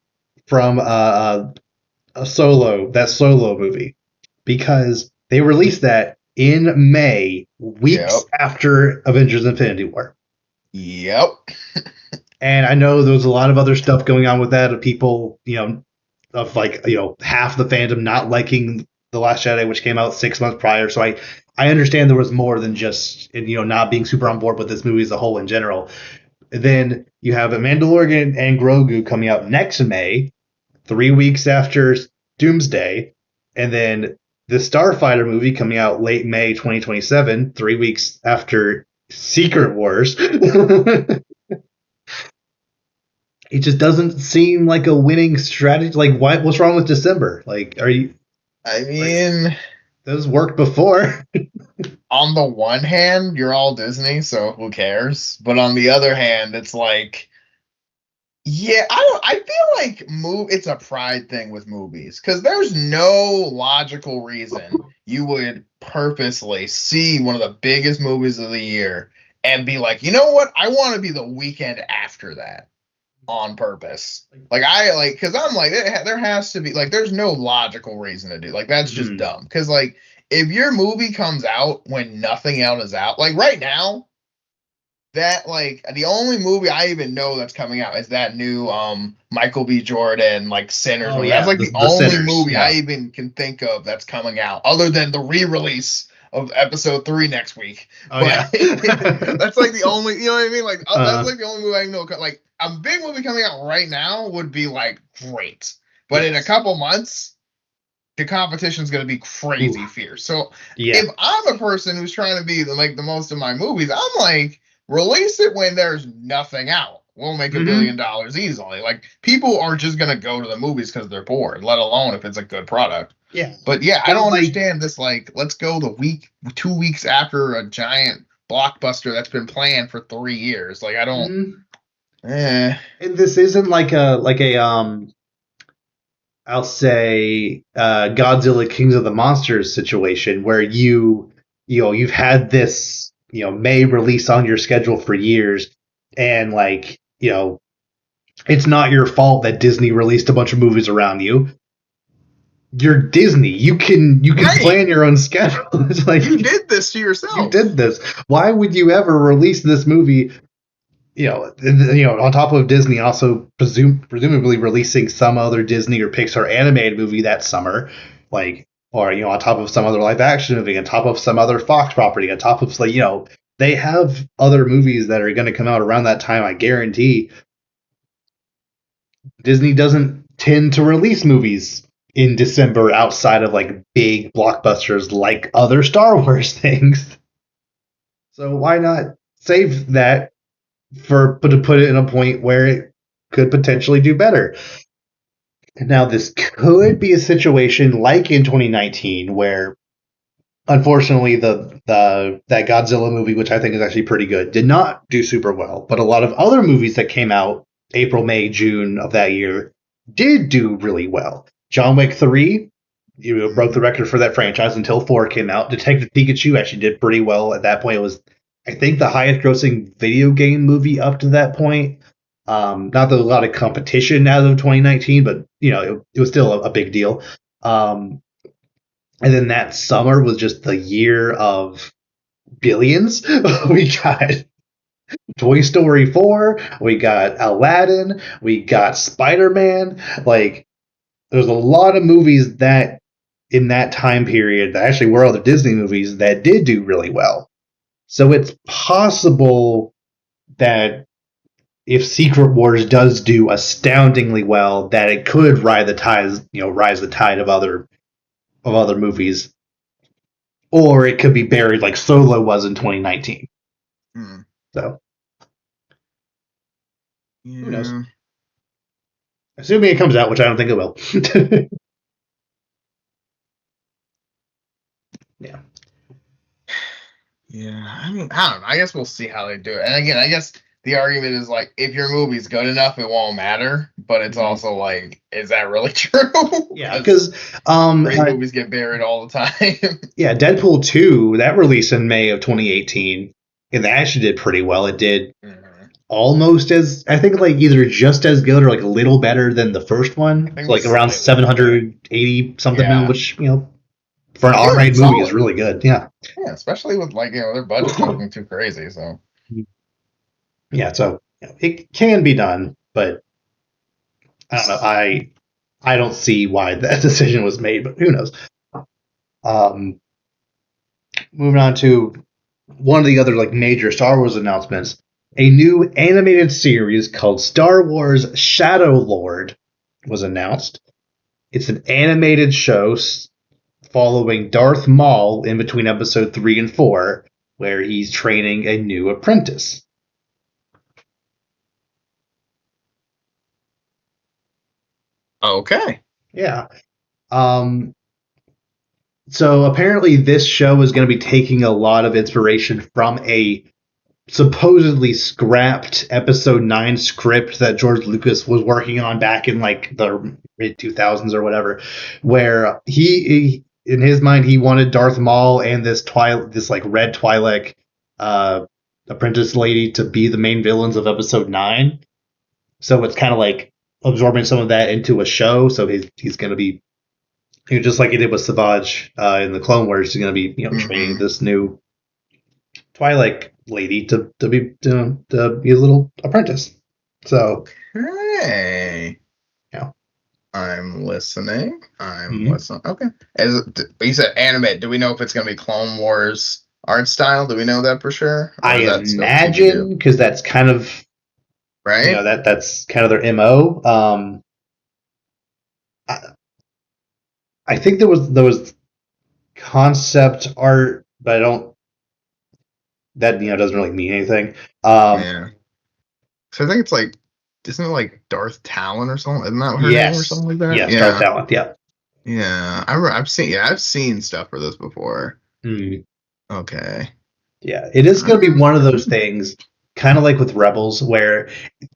a solo movie because they released that in May, weeks Yep. after Avengers: Infinity War. Yep. And I know there was a lot of other stuff going on with that of people, of like, half the fandom not liking The Last Jedi, which came out 6 months prior. So I understand there was more than just, not being super on board with this movie as a whole in general. And then you have a Mandalorian and Grogu coming out next May, 3 weeks after Doomsday. And then the Starfighter movie coming out late May 2027, 3 weeks after Secret Wars. It just doesn't seem like a winning strategy. Like, why? What's wrong with December? Like, are you I like mean, this worked before? on the one hand, you're all Disney, so who cares? But on the other hand, it's like, yeah, I don't. I feel like it's a pride thing with movies because there's no logical reason you would purposely see one of the biggest movies of the year and be like, you know what? I want to be the weekend after that on purpose. Like I like because I'm like there has to be like there's no logical reason to do like that's just Mhm. dumb because like if your movie comes out when nothing else is out like right now that like the only movie I even know that's coming out is that new Michael B. Jordan like Sinners Oh movie. That's yeah, like the the the only sinners. movie I Yeah. even can think of that's coming out other than the re-release of episode 3 next week. Oh But yeah. that's like the only you know what I mean? Like that's uh, like the only movie I know like a big movie coming out right now would be like great. But in a yes. couple months the competition is going to be crazy Ooh. fierce. So Yeah. if I'm a person who's trying to be make the most of my movies, I'm like, release it when there's nothing out. We'll make Hmm. $1 billion easily. Like people are just going to go to the movies because they're bored, let alone if it's a good product. Yeah. But yeah, I But don't like, understand this. Like, let's go the week, 2 weeks after a giant blockbuster that's been planned for 3 years. Like, I don't. mhm. Eh. And this isn't like a I'll say Godzilla Kings of the Monsters situation where you've had this May release on your schedule for years, and like it's not your fault that Disney released a bunch of movies around you. You're Disney. You can Right. plan your own schedule. It's You like did this to you yourself. did this. Why would you ever release this movie? On top of Disney, also presumably releasing some other Disney or Pixar animated movie that summer, like, or on top of some other live action movie, on top of some other Fox property, on top of like, they have other movies that are going to come out around that time. I guarantee Disney doesn't tend to release movies in December outside of like big blockbusters like other Star Wars things. So why not save that to put it in a point where it could potentially do better. Now, this could be a situation like in 2019 where, unfortunately, the that Godzilla movie, which I think is actually pretty good, did not do super well. But a lot of other movies that came out April, May, June of that year did do really well. John Wick 3, broke the Mhm. record for that franchise until 4 came out. Detective Pikachu actually did pretty well at that point. It was I think the highest grossing video game movie up to that point. Not that there was a lot of competition as of 2019, but it was still a big deal. And then that summer was just the year of billions. We got Toy Story 4, we got Aladdin, we got Spider Man. Like, there's a lot of movies that in that time period that actually were other Disney movies that did do really well. So it's possible that if Secret Wars does do astoundingly well, that it could rise the tide of other movies, or it could be buried like Solo was in 2019. Hmm. So who knows? Yeah. Assuming it comes out, which I don't think it will. Yeah. Yeah, I mean, I don't know. I guess we'll see how they do it. And again, I guess the argument is like, if your movie's good enough, it won't matter. But it's also like, is that really true? Yeah, Because because great movies get buried all the time. yeah, Deadpool 2 that released in May of 2018, and that actually did pretty well. It did Mhm. almost as I think like either just as good or like a little better than the first I one. think So it like was around slightly better. 780 something mil, Yeah, which for an yeah, R-rated it's movie is solid. really good. Yeah. Yeah, especially with like their budget's nothing too crazy. So Yeah, so it can be done, but I don't know. I don't see why that decision was made, but who knows? Um, moving on to one of the other like major Star Wars announcements, a new animated series called Star Wars Shadow Lord was announced. It's an animated show following Darth Maul in between episode 3 and 4, where he's training a new apprentice. okay. Yeah. Um, so apparently, this show is going to be taking a lot of inspiration from a supposedly scrapped episode 9 script that George Lucas was working on back in like the mid 2000s or whatever, where he in his mind he wanted Darth Maul and this like red Twi'lek uh apprentice lady to be the main villains of episode 9. So it's kind of like absorbing some of that into a show. So he's going to be just like he did with Savage in the Clone Wars. He's going to be training Hmm. this new Twilight lady to be a little apprentice. So Okay. yeah, I'm listening. I'm mm-hmm. listening. Okay. You said anime. Do we know if it's going to be Clone Wars art style? Do we know that for sure, or I is that still TBD? imagine because that's kind of Right? that's kind of their mo. I, I think there was concept art, but I don't that doesn't really mean anything. Yeah. So I think it's like, isn't it like Darth Talon or something? Isn't that her name or Yes, something like that? yes, Darth Yeah. Talent. Yeah. Yeah. I've seen stuff for this before. Mm. Okay. Yeah, it is going to be one of those things, kind of like with Rebels, where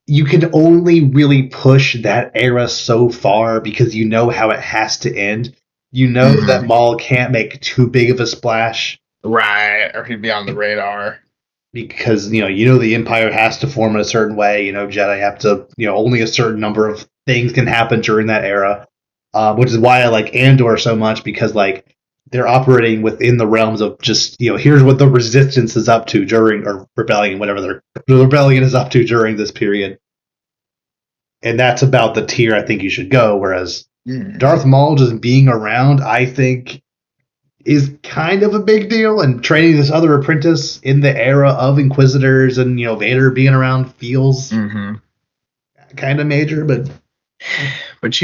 you can only really push that era so far because you know how it has to end. You know that Mhm. Maul can't make too big of a splash Right. Or he'd be on the radar. because the Empire has to form in a certain way. Jedi have to only a certain number of things can happen during that era, which is why I like Andor so much because like they're operating within the realms of just here's what the Resistance is up to during or rebellion whatever the rebellion is up to during this period, and that's about the tier I think you should go. Whereas Mm. Darth Maul just being around, I think is kind of a big deal, and training this other apprentice in the era of Inquisitors and Vader being around feels Hmm. kind of major. But But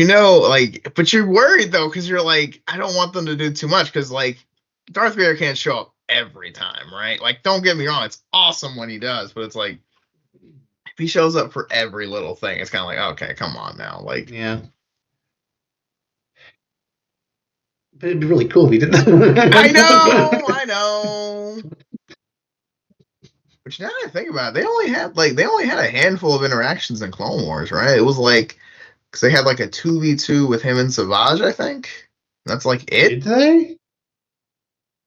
but you're worried though, because you're like, I don't want them to do too much, because like Darth Vader can't show up every time, right? Like, don't get me wrong, it's awesome when he does, but it's like if he shows up for every little thing, it's kind of like, okay, come on now, like. yeah, but it'd be really cool if he did I know. But now that I think about it, they only had a handful of interactions in Clone Wars, right? It was like because they had like a 2v2 with him and Savage, I think. That's like it. Did they?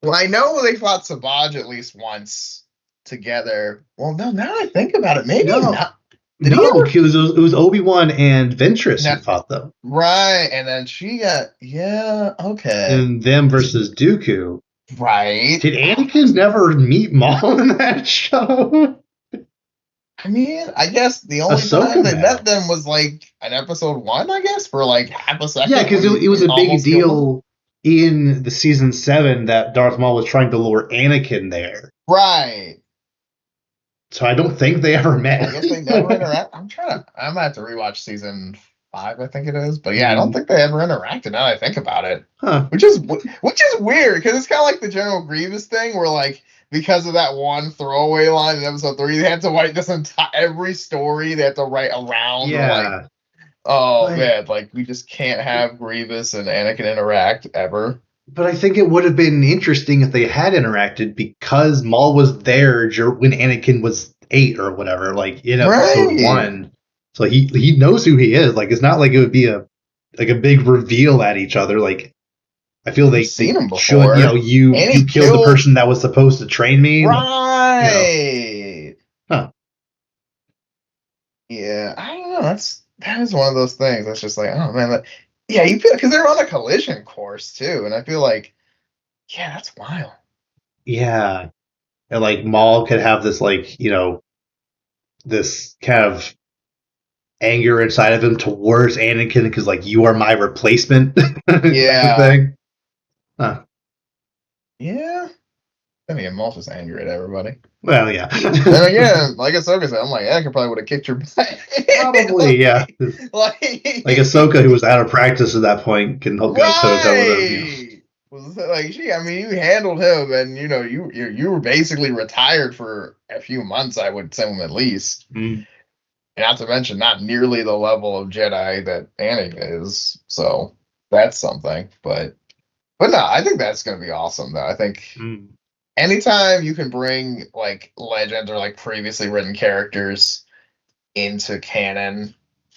Well, I know they fought Savage at least once. together. Well, no, now I think about it, maybe No, not. Did he no, ever? because it was Obi-Wan and Ventress who Not, fought them, right, and then she got, yeah, okay. and them versus Dooku. Right. Did Anakin never meet Maul in that show? I mean, I guess the only time Ahsoka they met met him. them was like in episode 1, I guess, for like half a Yeah, second because when it was he a big almost killed him. deal in the season 7 that Darth Maul was trying to lure Anakin there. Right. So I don't think they ever met. I guess they never interact. I'm gonna have to rewatch season 5, I think it is. But yeah, I don't Mm, think they ever interacted now that I think about it. huh. Which is weird because it's kind of like the General Grievous thing where like because of that one throwaway line in episode 3, they had to write this entire every story they had to write around or like, Yeah. oh But man, like we just can't have Grievous and Anakin interact ever. but I think it would have been interesting if they had interacted because Maul was there when Anakin was 8 or whatever, like in episode Right. 1. So he knows who he is. Like it's not like it would be a big reveal at each other. Like I feel We've they seen him should, before. And you he killed the killed person that was supposed to train me. Like, right. huh. Yeah, I don't know. That is one of those things that's just like, oh man, yeah, you feel because they're on a collision course too, and I feel like, yeah, that's wild. Yeah. And like Maul could have this like, this kind of anger inside of him towards Anakin because like you are my replacement type of Yeah, thing. Huh. yeah. I mean, Maul's just angry at everybody. Well, yeah. Then again, like Ahsoka said, I'm like, I could probably would have kicked your butt. Probably, yeah. Like like, Ahsoka, who was out of practice at that point, can go toe to toe with him. right. Was like she? I mean, you handled him, and you were basically retired for a few months. I would say at least. Mm. Not to mention, not nearly the level of Jedi that Anakin is. So that's something. But no, I think that's going to be awesome. Though I think Mm. anytime you can bring like legends or like previously written characters into canon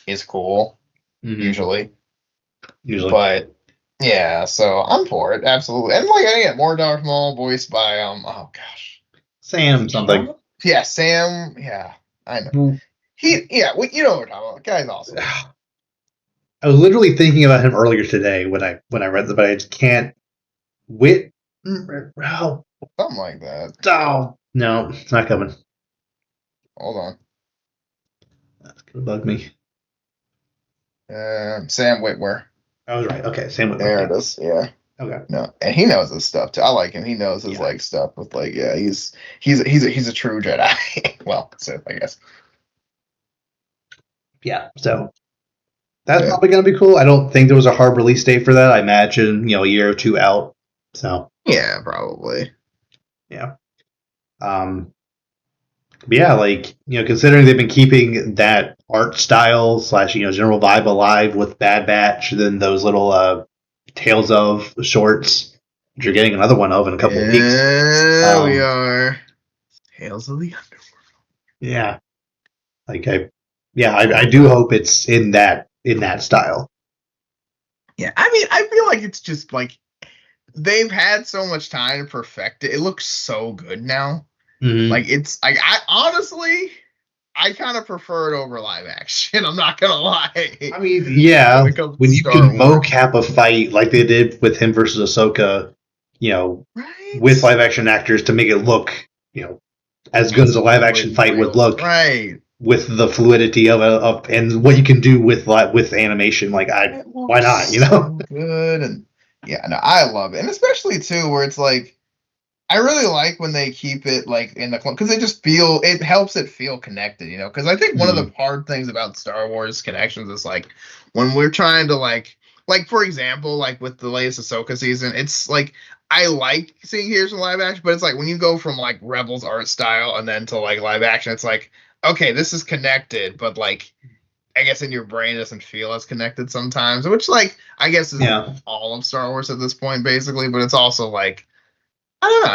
is cool. Mm-hmm. Usually, Usually. but yeah, so I'm for it absolutely. And like again, more Darth Maul voiced by oh gosh, is Sam it something. Sean? Yeah, Sam. Yeah, I know. Well, You know what we're talking about. The guy's awesome. I was literally thinking about him earlier today when I read the, but I just can't. Wit. Oh, Something like that. oh, no, it's not coming. Hold on. That's gonna bug me. Sam Witwer. I was right. Okay, Sam Witwer. There Yeah. it is. Yeah. Okay. No, and he knows his stuff too. I like him. He knows his Yeah. like stuff with like yeah. He's a true Jedi. Well, Sith, I guess. Yeah. So that's Yeah. probably gonna be cool. I don't think there was a hard release date for that. I imagine a year or two out. So Yeah, probably. yeah. But yeah, like considering they've been keeping that art style slash general vibe alive with Bad Batch, then those little Tales of shorts, which you're getting another one of in a couple of weeks. Yeah, we are. Tales of the Underworld. Yeah, like I do hope it's in that style. Yeah, I mean, I feel like it's just like they've had so much time to perfect it. It looks so good now. Mm-hmm. Like it's like I honestly I kind of prefer it over live action. I'm not gonna lie. I mean, yeah, When it comes to when you Star can Wars, mocap a fight like they did with him versus Ahsoka, with right? live action actors to make it look, as good as As a live good action as fight would real, look right? with the fluidity of and what you can do with animation. Like It why looks not? so good, and yeah, no, I love it, and especially too where it's like I really like when they keep it like in the because it helps it feel connected, Because I think one of the Mm, hard things about Star Wars connections is like when we're trying to like for example, like with the latest Ahsoka season, it's like I like seeing heroes in live action, but it's like when you go from like Rebels art style and then to like live action, it's like okay, this is connected, but like I guess in your brain it doesn't feel as connected sometimes, which like I guess is yeah, all of Star Wars at this point basically, but it's also like I don't know.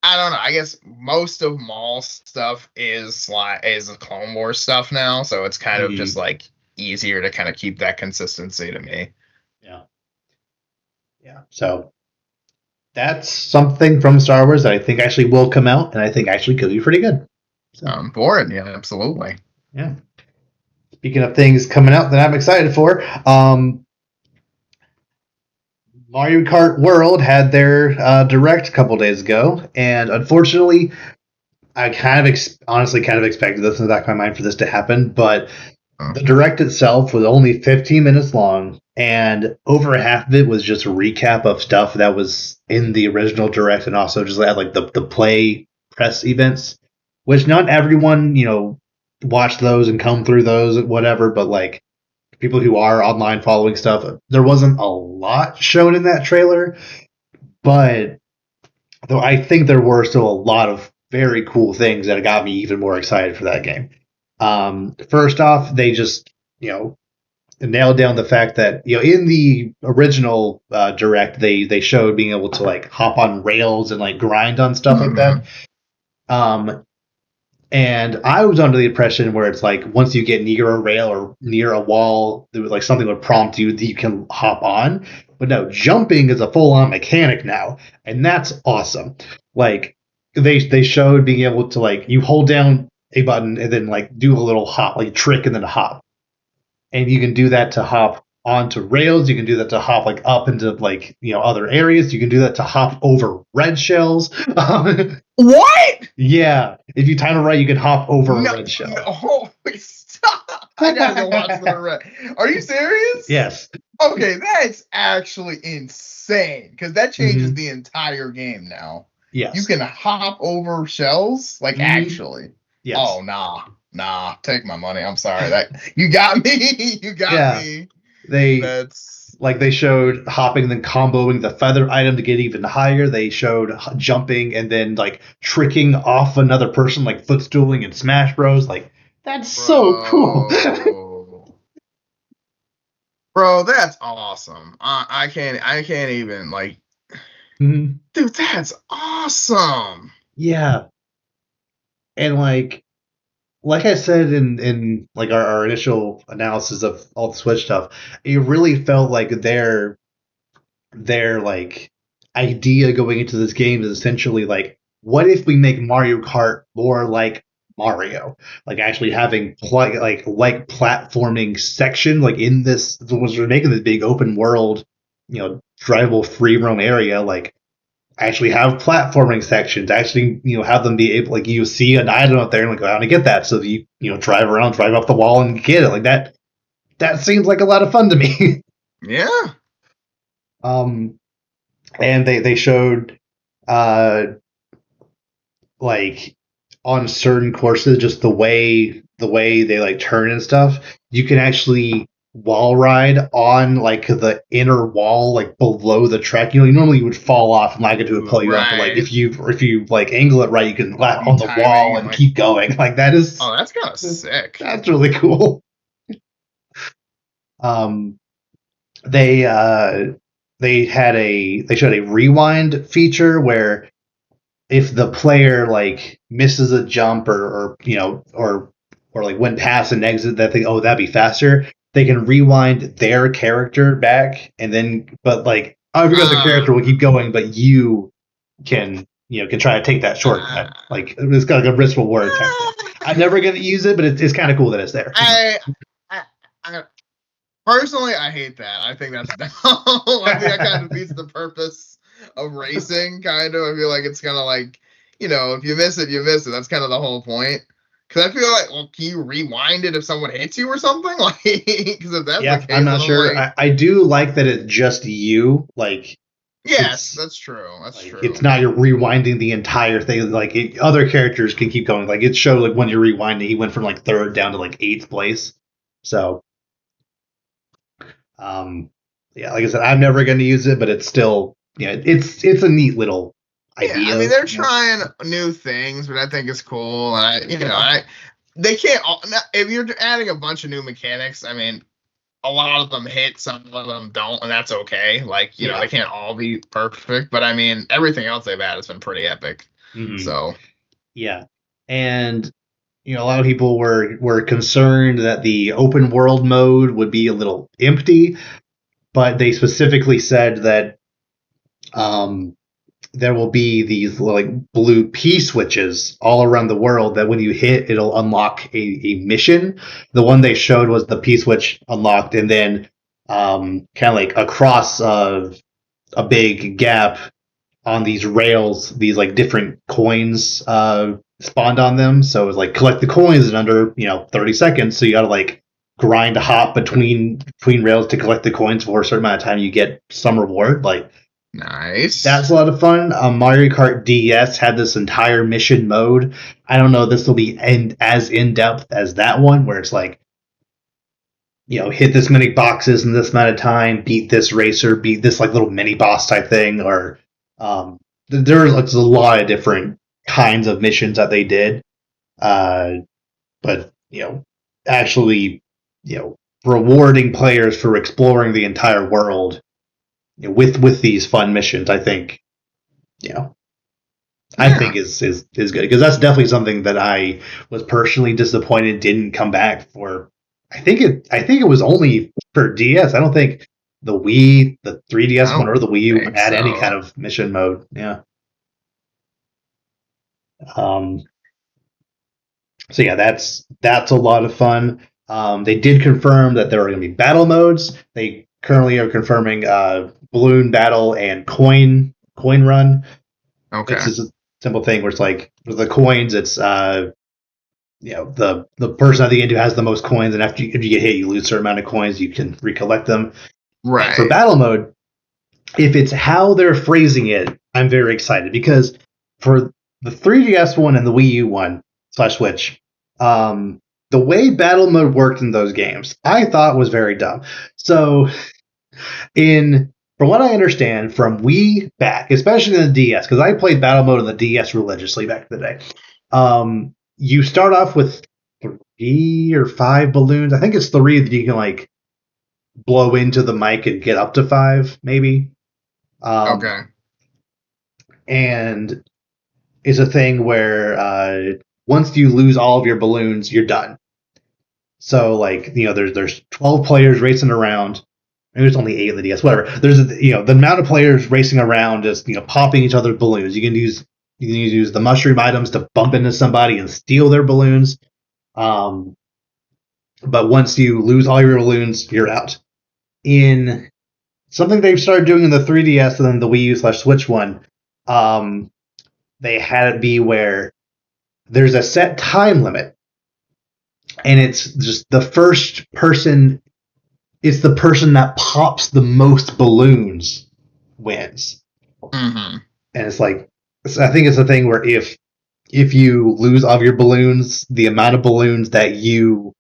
I don't know. I guess most of Maul's stuff is Clone Wars stuff now, so it's kind of just mm, like easier to kind of keep that consistency to me. yeah, yeah. So that's something from Star Wars that I think actually will come out, and I think actually could be pretty good. So For it, yeah, absolutely. yeah. Speaking of things coming out that I'm excited for, Mario Kart World had their direct a couple days ago, and unfortunately, I honestly kind of expected this in the back of my mind for this to happen, but Uh, the direct itself was only 15 minutes long, and over half of it was just a recap of stuff that was in the original direct, and also just had like the play press events, which not everyone watched those and come through those whatever, but like people who are online following stuff, there wasn't a lot shown in that trailer, but though I think there were still a lot of very cool things that got me even more excited for that game. First off, they just nailed down the fact that in the original direct they showed being able to like hop on rails and like grind on stuff like that. mhm. Um, and I was under the impression where it's like once you get near a rail or near a wall, there was like something would prompt you that you can hop on. But no, jumping is a full on mechanic now, and that's awesome. Like they showed being able to like you hold down a button and then like do a little hop, like trick and then hop, and you can do that to hop onto rails. You can do that to hop like up into like other areas. You can do that to hop over red shells. What? Yeah, if you time it right, you can hop over a No, red shell. no, stop! I gotta go watch the red. Are you serious? Yes. Okay, that's actually insane because that changes Hmm. the entire game now. You Yes. can hop over shells, like Hmm. actually. Yes. Oh nah, take my money. I'm sorry. That you got me. You got Yeah. me. They That's they showed hopping then comboing the feather item to get even higher. They showed jumping and then like tricking off another person like footstooling in Smash Bros. Like that's so cool. bro. Bro, that's awesome. I can't even like Mhm. dude, that's awesome. Yeah. And like I said in like our initial analysis of all the Switch stuff, it really felt like their like idea going into this game is essentially like, what if we make Mario Kart more like Mario, like actually having like platforming section like in this was making this big open world, drivable free roam area, like actually have platforming sections, actually have them be able like you see an item up there and like go out and get that, so that you drive around, drive up the wall and get it like that. That seems like a lot of fun to me. Yeah. um and they showed uh like on certain courses just the way they like turn and stuff, you can actually wall ride on like the inner wall like below the track. Normally you would fall off and lag into it, pull you up, but like Right. if you like angle it right, you can lap You on the timing wall and and like keep going. Like that is oh, that's kind of sick. that's really cool. um they they showed a rewind feature where if the player like misses a jump or or like went past an exit that they, oh, that'd be faster, they can rewind their character back, and then but like every other character will Ah, keep going, but you can try to take that shortcut. ah, Like it's got like a risk reward type thing. I'm ah. never gonna use it, but it's kind of cool that it's there. I, I, I personally I hate that. I think that's dumb. I think that kind of defeats the purpose of racing. Kind of. I feel like it's kind of like if you miss it, you miss it. That's kind of the whole point. Because I feel like, well, can you rewind it if someone hits you or something? Like, because if that's the Yeah, I'm case, then not I'm sure. like, I do like that it's just you. Like yes, it's that's true. That's it's true. not you're rewinding the entire thing. Like other characters can keep going. Like it showed like when you're rewinding, he went from like third down to like eighth place. So um, yeah, like I said, I'm never going to use it, but it's still it's a neat little Yeah, I idea. mean they're trying new things, but I think it's cool. And I they can't if you're adding a bunch of new mechanics. I mean, a lot of them hit, some of them don't, and that's okay. Like they Yeah. can't all be perfect, but I mean everything else they've had has been pretty epic. Hmm. So Yeah, and a lot of people were concerned that the open world mode would be a little empty, but they specifically said that um there will be these like blue P switches all around the world that when you hit, it'll unlock a mission. The one they showed was the P switch unlocked, and then kind of like across a big gap on these rails, these like different coins spawned on them. So it was like collect the coins in under 30 seconds. So you got to like grind a hop between rails to collect the coins for a certain amount of time. You get some reward. Like Nice. that's a lot of fun. Mario Kart DS had this entire mission mode. I don't know if this will be as in depth as that one, where it's like, hit this many boxes in this amount of time, beat this racer, beat this like little mini boss type thing, or there's a lot of different kinds of missions that they did. Uh, but actually, rewarding players for exploring the entire world with these fun missions, I think, you know, I Yeah. think is good because that's definitely something that I was personally disappointed didn't come back for. I think it was only for DS. I don't think the I 3DS one don't or the Wii U think had any kind so. of mission mode. Yeah. Um, so yeah, that's a lot of fun. They did confirm that there are going to be battle modes. They currently are confirming balloon battle and coin run. It's Okay. just a simple thing where it's like with the coins, it's the person at the end who has the most coins, and after if you get hit, you lose a certain amount of coins. You can recollect them. And for Right. battle mode, if it's how they're phrasing it, I'm very excited because for the 3DS one and the Wii U one slash Switch, the way battle mode worked in those games, I thought was very dumb. So in from what I understand from Wii back, especially in the DS, because I played battle mode in the DS religiously back in the day. You start off with 3 or 5 balloons. I think it's 3 that you can like blow into the mic and get up to 5, maybe. Um, Okay. and it's a thing where once you lose all of your balloons, you're done. So like there's 12 players racing around. Maybe there's only 8 in the DS. Whatever. There's the amount of players racing around just popping each other's balloons. You can use the mushroom items to bump into somebody and steal their balloons. Um, but once you lose all your balloons, you're out. In something they've started doing in the 3DS and then the Wii U slash Switch one, um, they had it be where there's a set time limit, and it's just the first person. It's the person that pops the most balloons wins, Hmm. and it's like I think it's a thing where if you lose all of your balloons, the amount of balloons that your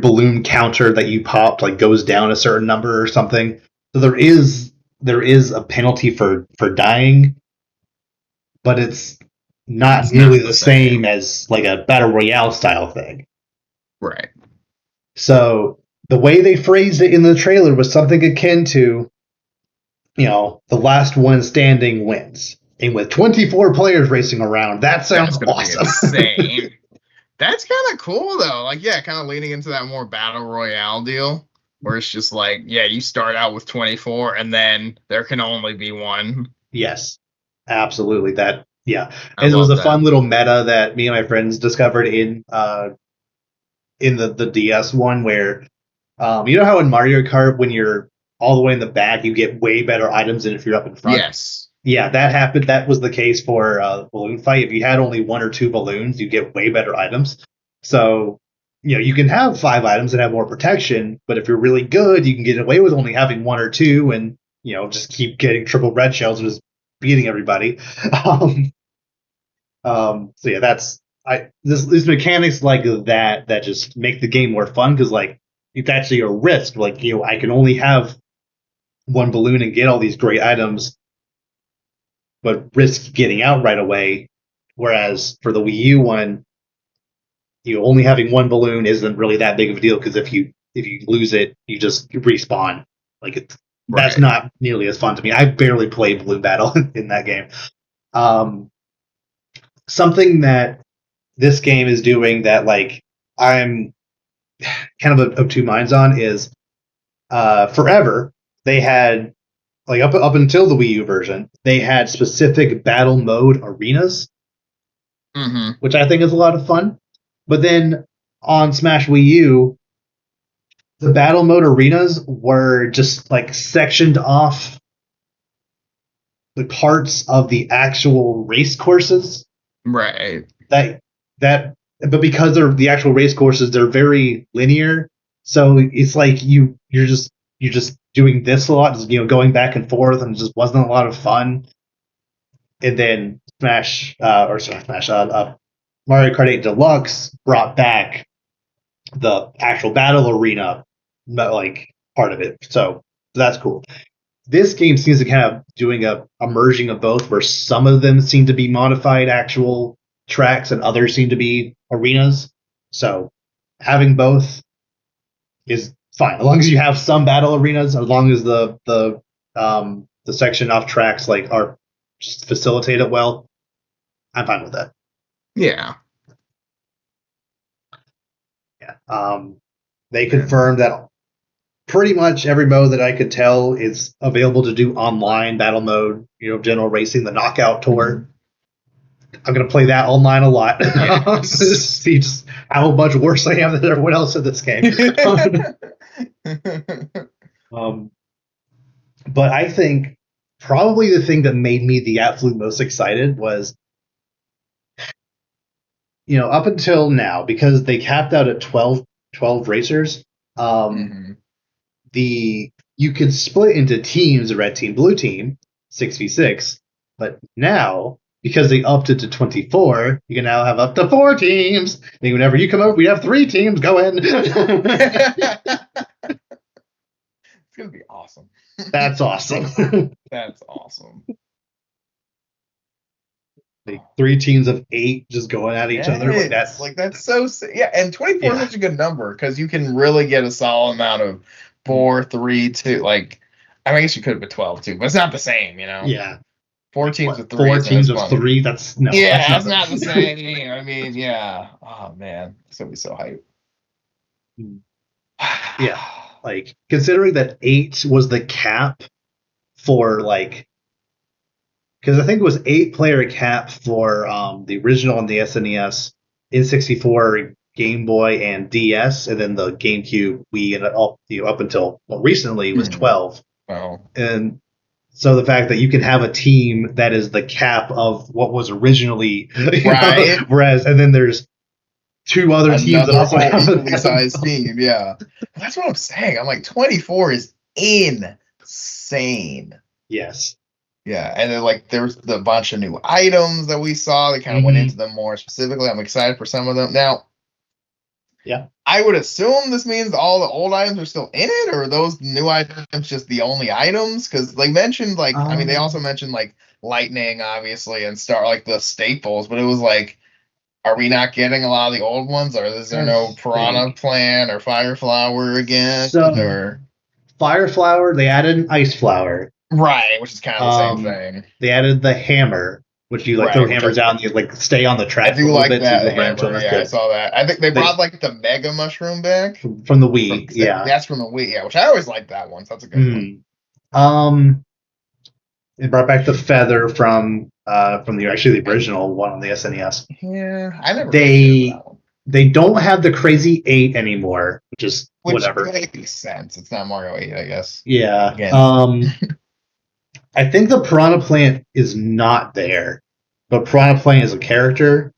balloon counter that you popped like goes down a certain number or something. So there is a penalty for dying, but it's not It's nearly not the the same same. as like a battle royale style thing. Right. So the way they phrased it in the trailer was something akin to, the last one standing wins. And with 24 players racing around, that sounds That's gonna be awesome. insane. That's kind of cool though. Like, yeah, kind of leaning into that more battle royale deal, where it's just like, yeah, you start out with 24, and then there can only be one. Yes, absolutely. That yeah, I and it was love a that. fun little meta that me and my friends discovered in the DS one where you know how in Mario Kart when you're all the way in the back you get way better items than if you're up in front. Yes. Yeah, that happened. That was the case for balloon fight. If you had only 1 or 2 balloons, you get way better items. So you can have 5 items and have more protection, but if you're really good, you can get away with only having 1 or 2 and just keep getting triple red shells and just beating everybody. Um, so yeah, that's these mechanics like that just make the game more fun because like it's actually a risk. Like I can only have 1 balloon and get all these great items, but risk getting out right away. Whereas for the Wii U one, only having 1 balloon isn't really that big of a deal because if you lose it, you just respawn. Like that's Right. not nearly as fun to me. I barely play Balloon Battle in that game. Um, something that this game is doing that like I'm kind of of 2 minds on is forever they had like up until the Wii U version, they had specific battle mode arenas, Mm-hmm. which I think is a lot of fun. But then on Smash Wii U, the battle mode arenas were just like sectioned off the parts of the actual race courses Right. that that but because they're the actual race courses, they're very linear. So it's like you're just doing this a lot, going back and forth, and it just wasn't a lot of fun. And then Mario Kart 8 Deluxe brought back the actual battle arena, like part of it. So that's cool. This game seems to kind of doing a merging of both, where some of them seem to be modified actual tracks and others seem to be arenas. So having both is fine as long as you have some battle arenas, as long as the section off tracks like are facilitated well. I'm fine with that. Yeah. Yeah. They confirmed that pretty much every mode that I could tell is available to do online. Battle mode, general racing, the knockout tour. I'm gonna play that online a lot. Yes. See just how much worse I am than everyone else in this game. um, but I think probably the thing that made me the absolute most excited was, up until now, because they capped out at 12 racers. Mm-hmm. The You could split into teams, red team, blue team, 6v6. But now, because they upped it to 24, you can now have up to 4 teams. And whenever you come over, we have 3 teams. Go in. It's gonna be awesome. That's awesome. That's awesome. Like 3 teams of 8 just going at each other. Like Yes, that's like that's so yeah, and 24 is yeah, such a good number because you can really get a solid amount of 4, 3, 2. Like, I mean, I guess you could have been 12 too, but it's not the same, you know. yeah. 4 teams What with 3 4 isn't as teams of funny. 3? That's no, that's Yeah, not it's not the the. same. I mean, yeah. Oh man, it's gonna be so hype. Yeah, like considering that 8 was the cap for like because I think it was 8 player cap for the original on the SNES, N64, Game Boy, and DS, and then the GameCube, Wii, and all up until recently was Hmm. 12. Oh, And so the fact that you can have a team that is the cap of what was originally, right. whereas and then there's 2 other teams that Another also whole have equally that. sized team. Yeah, that's what I'm saying. I'm like 24 is insane. Yes. Yeah, and then like there's the bunch of new items that we saw that kind of went into Mm-hmm. them more specifically. I'm excited for some of them. Now, Yeah. I would assume this means all the old items are still in it, or are those new items just the only items? Because they mentioned like I mean they also Um, mentioned like lightning, obviously, and star like the staples, but it was like, are we not getting a lot of the old ones, or is there trying to no piranha think. plant or fire flower again? So Or Fire Flower, they added an Ice Flower. right, which is kind of the same Um, thing. they added the hammer, which you like throw Right, which hammers out and you like stay on the I track for do a little like bit so you that can ram to them. hammer. That's Yeah, I good. saw that. I think they They brought like the mega mushroom back from the Wii, from yeah. that's from the Wii, yeah, which I always like that one. So that's a good one. Mm. Um, they brought back the feather from the actually the original one on the SNES. Yeah, I never really cared for They that one. they don't have the Crazy 8 anymore, which is Which whatever. makes sense. It's not Mario 8, I guess. Yeah. Again. I think the Piranha Plant is not there, but Piranha Plant is a character.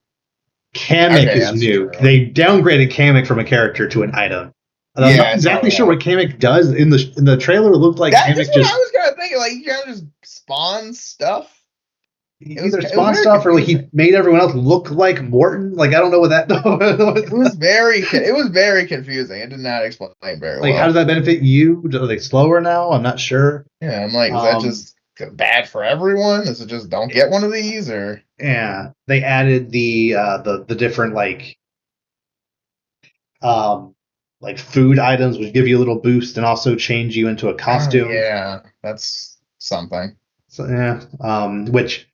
Kamek Okay, is that's new. true. They downgraded Kamek from a character to an item. And I'm Yeah, not I saw exactly sure that. what Kamek does in the trailer. It looked like That's just Kamek what I just was kind of thinking. Like, you kind of just spawn stuff. either It was spawned very stuff or like he confusing. made everyone else look like Morton. Like I don't know what that. It was very confusing. It did not explain very Like how does well. that benefit you? Are they slower now? I'm not sure. Yeah, I'm like, is that Um, just bad for everyone? Is it just don't get one of these or? yeah, they added the different um like food items, which give you a little boost and also change you into a Oh costume. yeah, that's something. So yeah, which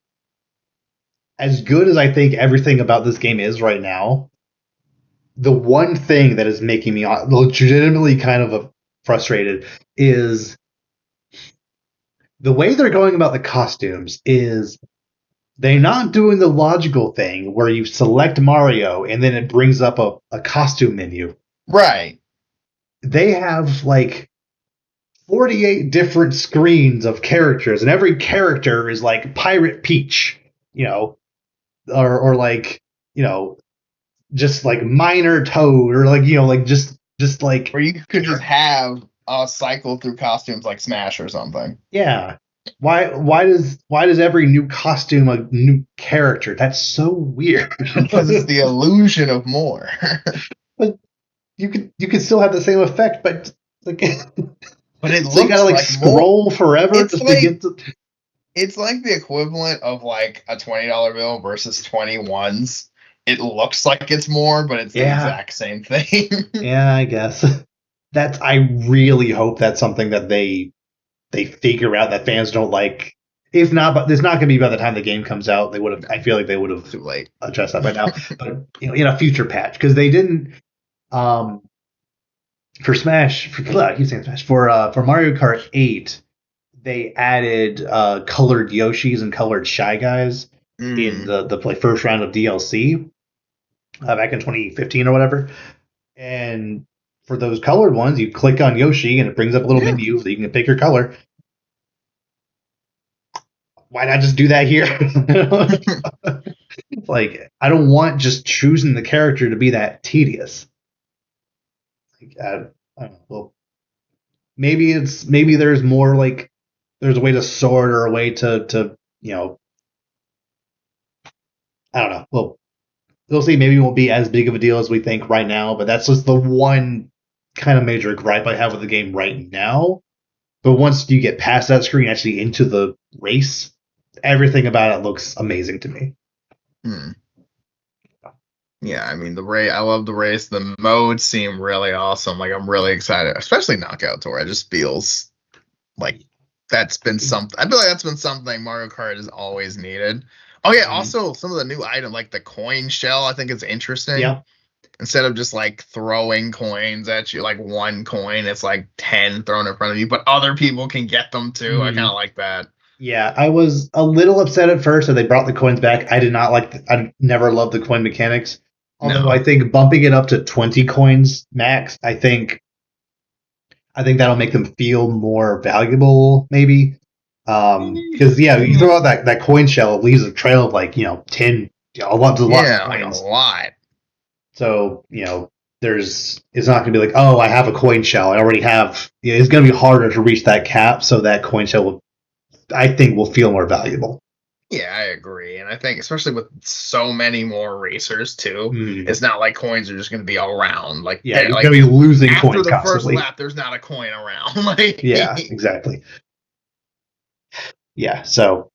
as good as I think everything about this game is right now, the one thing that is making me legitimately kind of frustrated is the way they're going about the costumes is they're not doing the logical thing where you select Mario and then it brings up a costume menu. Right. They have like 48 different screens of characters, and every character is like Pirate Peach, you know, or like, you know, just like Minor Toad, or like, you know, like just like, Or you could just have a cycle through costumes like Smash or something. yeah. Why does every new costume a new character? That's so weird. Because it's the illusion of more. But you could still have the same effect, but like But it so you gotta looks like like more. scroll forever It's just to like get to. it's like the equivalent of like a $20 bill versus 21s. It looks like it's more, but it's the Yeah, exact same thing. yeah, I guess. I really hope that's something that they figure out that fans don't like. If not, but it's not going to be by the time the game comes out. They would have. I feel like they would have Too late. addressed that by now. But you know, in a future patch, because they didn't. Um, for Smash, I keep saying Smash for Mario Kart 8, they added colored Yoshis and colored Shy Guys in Mm. the like, first round of DLC back in 2015 or whatever. And for those colored ones, you click on Yoshi and it brings up a little Yeah. menu so you can pick your color. Why not just do that here? Like, I don't want just choosing the character to be that tedious. Like, I don't know. Well, maybe there's more like there's a way to sort or a way to you know, I don't know. Well, we'll see. Maybe it won't be as big of a deal as we think right now, but that's just the one kind of major gripe I have with the game right now. But once you get past that screen, actually into the race, everything about it looks amazing to me. Hmm. Yeah, I mean the race. I love the race. The modes seem really awesome. Like I'm really excited, especially Knockout Tour. It just feels like that's been something. I feel like that's been something Mario Kart has always needed. Oh yeah, Mm, also some of the new items like the coin shell. I think it's interesting. yeah. Instead of just like throwing coins at you, like one coin, it's like 10 thrown in front of you, but other people can get them too. I kind Mm, of like that. yeah, I was a little upset at first that they brought the coins back. I did not like. I never loved the coin mechanics. Although I No. think bumping it up to 20 coins max, I think that'll make them feel more valuable, maybe. Because yeah, you throw out that coin shell, it leaves a trail of like 10, lots of Yeah, like a coins. lot. So it's not going to be like, oh, I have a coin shell. I already have. It's going to be harder to reach that cap, so that coin shell I think, will feel more valuable. Yeah, I agree. And I think, especially with so many more racers too, Mm. it's not like coins are just going to be around. Like, Yeah, they're you're going like to be losing after coins the first constantly. lap, there's not a coin around. Like, Yeah, exactly. Yeah, so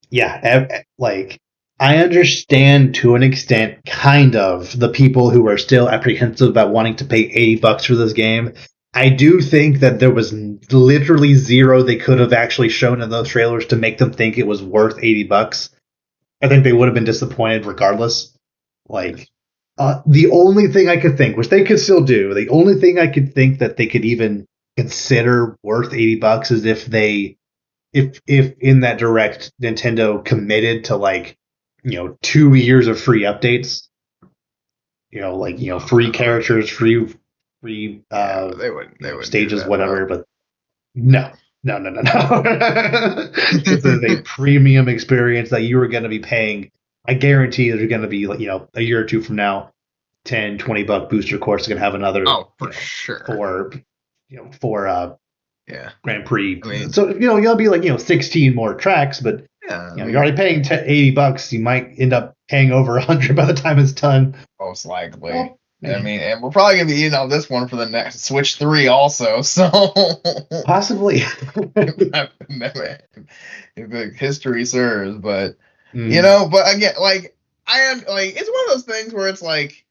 yeah, like I understand to an extent, kind of, the people who are still apprehensive about wanting to pay $80 for this game. I do think that there was literally zero they could have actually shown in those trailers to make them think it was worth $80. I think they would have been disappointed regardless. Like, the only thing I could think, which they could still do, the only thing I could think that they could even consider worth $80 is if in that direct Nintendo committed to like 2 years of free updates, like free characters, free yeah, but they wouldn't do stages, that though. whatever. But no, no, no, no, no. This is a premium experience that you are going to be paying. I guarantee there's going to be like a year or two from now, 10-20 buck booster course is going to have another Oh, for sure. for for Yeah. Grand Prix. I mean, So you'll be like 16 more tracks, but yeah, I you're mean, already paying $80. You might end up paying over 100 by the time it's done. most likely. Well, I mean, and we're probably gonna be eating on this one for the next Switch 3 also. So possibly. if history serves, but Mm, but again, like I am like it's one of those things where it's like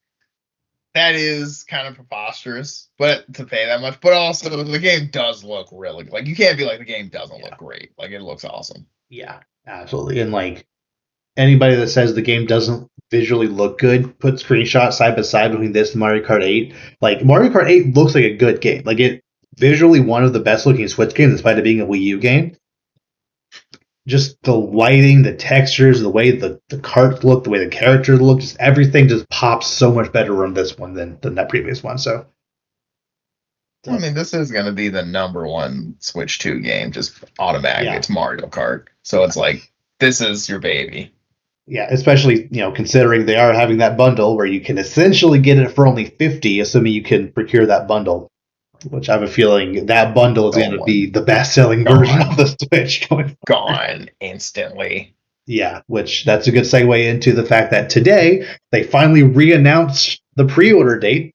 that is kind of preposterous, but to pay that much, but also the game does look really like you can't be like the game doesn't yeah, look great. Like it looks awesome. yeah, absolutely. And like anybody that says the game doesn't visually look good, put screenshots side by side between this and Mario Kart 8. Like Mario Kart 8 looks like a good game. Like visually one of the best looking Switch games, despite it being a Wii U game. Just the lighting, the textures, the way the carts look, the way the characters look, just everything just pops so much better on this one than that previous one. So, I mean, this is going to be the number one Switch 2 game, just automatically. yeah, It's Mario Kart. So it's like, this is your baby. yeah, especially considering they are having that bundle where you can essentially get it for only 50, assuming you can procure that bundle. Which I have a feeling that bundle is going to be the best selling version of the Switch going forward. Gone instantly. Yeah, which that's a good segue into the fact that today they finally re-announced the pre-order date.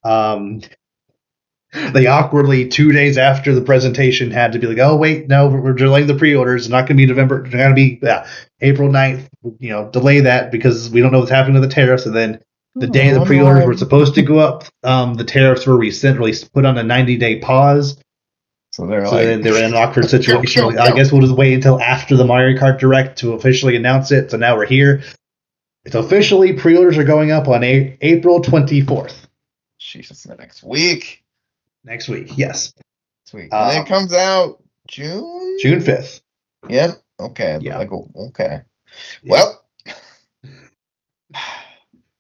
They awkwardly 2 days after the presentation had to be like, oh wait, no, we're delaying the pre-orders. It's not going to be November. It's going to be April 9th. Delay that because we don't know what's happening with the tariffs. And then the day the pre-orders were supposed to go up, the tariffs were recently put on a 90-day pause. So then they're in an awkward situation. I guess we'll just wait until after the Mario Kart Direct to officially announce it. So now we're here. It's officially, pre-orders are going up on April 24th. Jesus, next week. Next week, yes. Sweet. And then it comes out June? June 5th. Yep. Okay. Yeah. Okay. Yeah. Well,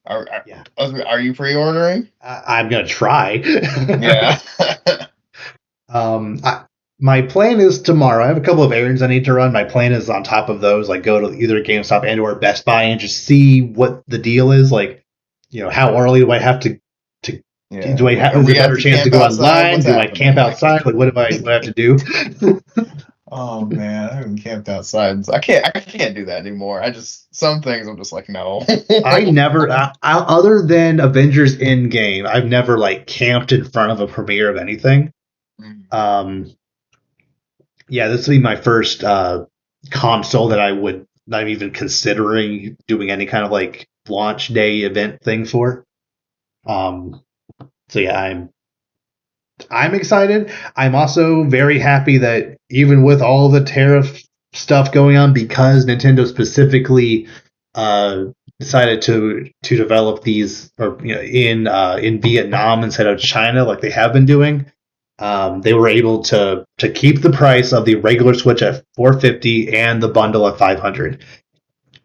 are you pre-ordering? I'm going to try. Yeah. My plan is tomorrow. I have a couple of errands I need to run. My plan is on top of those, like go to either GameStop and or Best Buy and just see what the deal is. Like, how early do I have to yeah. Do I have a better chance to go online? Do I camp outside? Like, what do I have to do? Oh man, I haven't camped outside. I can't do that anymore. Some things I'm just like, no. I never, other than Avengers Endgame, I've never like camped in front of a premiere of anything. Yeah, this will be my first console that I would not even considering doing any kind of like launch day event thing for. So yeah, I'm excited. I'm also very happy that even with all the tariff stuff going on, because Nintendo specifically decided to develop these in Vietnam instead of China, like they have been doing, they were able to keep the price of the regular Switch at $450 and the bundle at $500.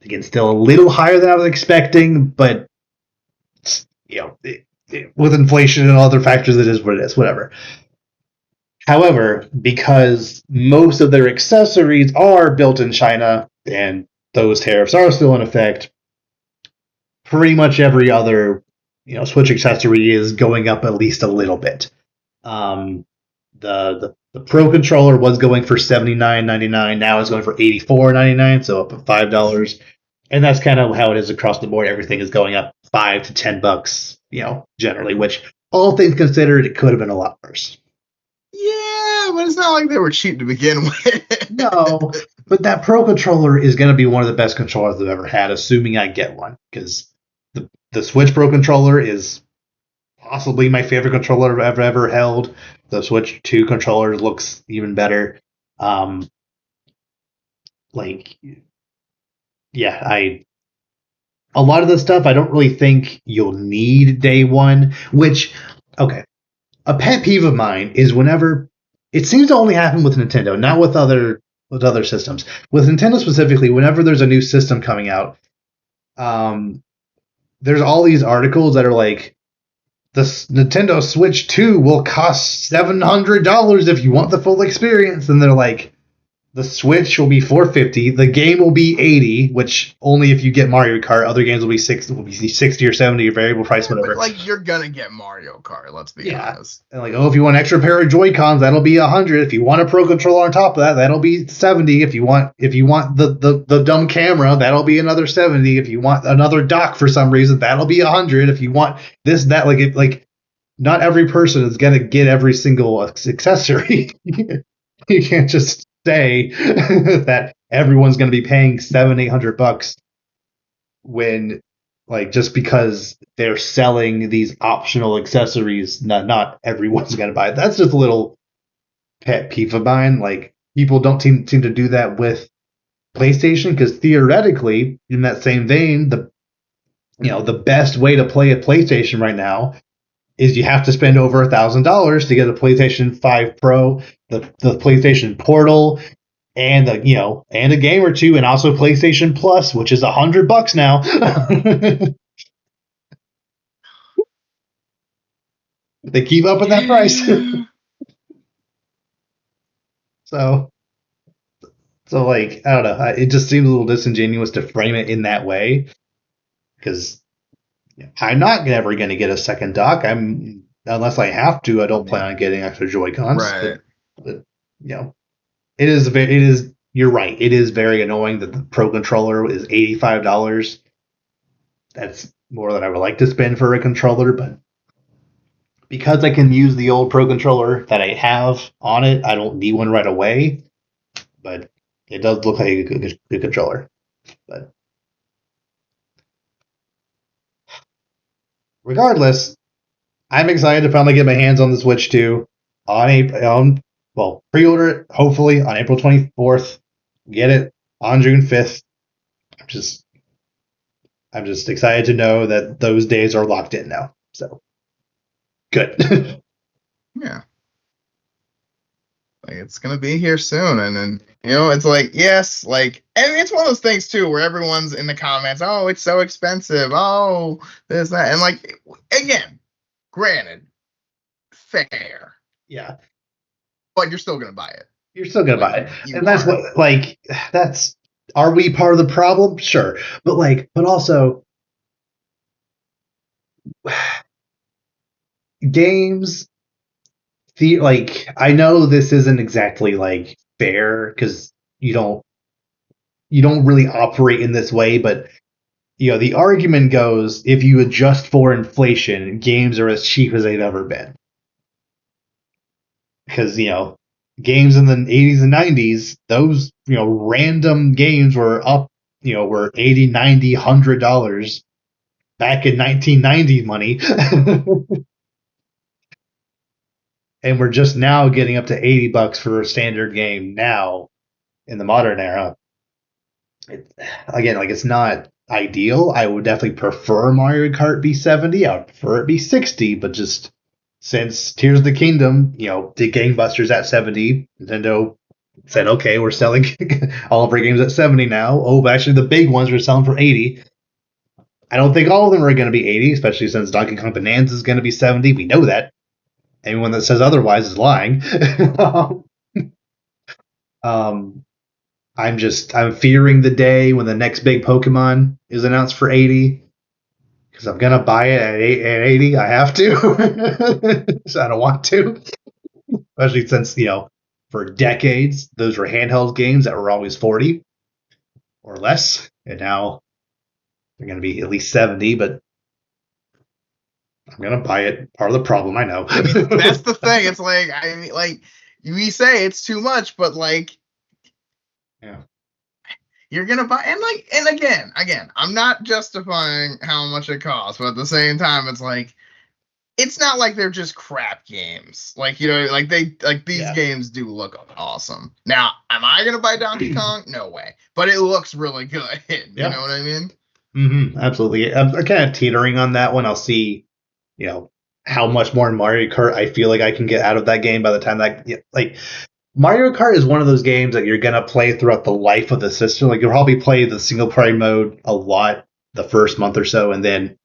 Again, still a little higher than I was expecting, but with inflation and other factors, it is what it is, whatever. However, because most of their accessories are built in China and those tariffs are still in effect, pretty much every other Switch accessory is going up at least a little bit. The Pro controller was going for $79.99, now it's going for $84.99, so up $5. And that's kind of how it is across the board. Everything is going up $5 to $10, generally, which all things considered, it could have been a lot worse. Yeah, but it's not like they were cheap to begin with. No, but that Pro controller is going to be one of the best controllers I've ever had, assuming I get one, because the Switch Pro controller is possibly my favorite controller I've ever held. The Switch 2 controller looks even better. A lot of the stuff I don't really think you'll need day one, which, okay, a pet peeve of mine is whenever, it seems to only happen with Nintendo, not with other systems. With Nintendo specifically, whenever there's a new system coming out, there's all these articles that are like, the Nintendo Switch 2 will cost $700 if you want the full experience, and they're like, the Switch will be $450. The game will be $80, which only if you get Mario Kart. Other games will be $60 or $70, or variable price, whatever. But like, you're gonna get Mario Kart. Let's be honest. And like, if you want an extra pair of Joy-Cons, that'll be $100. If you want a Pro controller on top of that, that'll be $70. If you want the dumb camera, that'll be another $70. If you want another dock for some reason, that'll be $100. If you want this, that, like not every person is gonna get every single accessory. You can't just say that everyone's going to be paying $700-800 when, like, just because they're selling these optional accessories, not everyone's going to buy it. That's just a little pet peeve of mine. Like, people don't seem to do that with PlayStation, because theoretically, in that same vein, the best way to play a PlayStation right now is you have to spend over $1,000 to get a PlayStation 5 Pro, the PlayStation Portal, and and a game or two, and also PlayStation Plus, which is $100 now. They keep up with that price. so like, I don't know. It just seems a little disingenuous to frame it in that way, because I'm not ever going to get a second dock. Unless I have to. I don't plan on getting extra Joy Cons. Right. But it is. You're right. It is very annoying that the Pro controller is $85. That's more than I would like to spend for a controller, but because I can use the old Pro controller that I have on it, I don't need one right away. But it does look like a good controller. But regardless, I'm excited to finally get my hands on the Switch 2 pre-order it hopefully on April 24th. Get it on June 5th. I'm just excited to know that those days are locked in now. So good. Yeah. Like, it's gonna be here soon, and then it's like, yes, like, and it's one of those things too where everyone's in the comments, oh, it's so expensive, oh, this, that, and like, again, granted, fair, Yeah. but you're still gonna buy it. You're still gonna buy it, and that's are. that's. Are we part of the problem? Sure, but also games. I know this isn't exactly like fair because you don't really operate in this way, but the argument goes, if you adjust for inflation, games are as cheap as they've ever been. Because games in the 80s and 90s, those random games were up, were 80, 90, $100 back in 1990 money. And we're just now getting up to $80 for a standard game now in the modern era. Again, like, it's not ideal. I would definitely prefer Mario Kart be 70. I would prefer it be 60, but just since Tears of the Kingdom, did gangbusters at 70, Nintendo said, okay, we're selling all of our games at 70 now. Oh, but actually the big ones are selling for 80. I don't think all of them are going to be 80, especially since Donkey Kong Bonanza is going to be 70. We know that. Anyone that says otherwise is lying. I'm fearing the day when the next big Pokemon is announced for 80, because I'm gonna buy it at 80. I have to. So I don't want to, especially since for decades those were handheld games that were always 40 or less, and now they're gonna be at least 70. But I'm gonna buy it. Part of the problem, I know. I mean, that's the thing. It's like, I mean, like, we say it's too much, but like, yeah, you're gonna buy, and again, I'm not justifying how much it costs, but at the same time, it's like, it's not like they're just crap games. Like, like these games do look awesome. Now, am I gonna buy Donkey Kong? No way. But it looks really good. You know what I mean? Mm-hmm, absolutely. I'm kind of teetering on that one. I'll see, how much more Mario Kart I feel like I can get out of that game by the time Mario Kart is one of those games that you're gonna play throughout the life of the system. Like, you'll probably play the single player mode a lot the first month or so, and then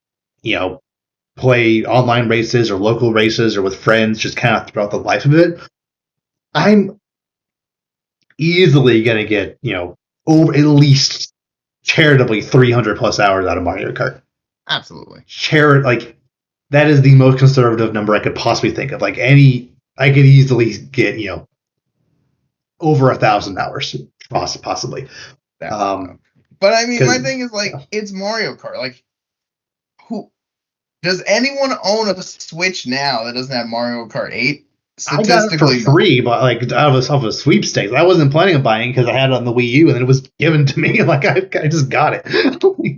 play online races or local races or with friends just kind of throughout the life of it. I'm easily gonna get over at least charitably 300 plus hours out of Mario Kart. Absolutely. That is the most conservative number I could possibly think of. I could easily get over 1,000 hours, possibly. But I mean, my thing is, like, it's Mario Kart. Like, who does anyone own a Switch now that doesn't have Mario Kart 8? I got it for free, but out of a sweepstakes. I wasn't planning on buying because I had it on the Wii U and then it was given to me. Like, I just got it.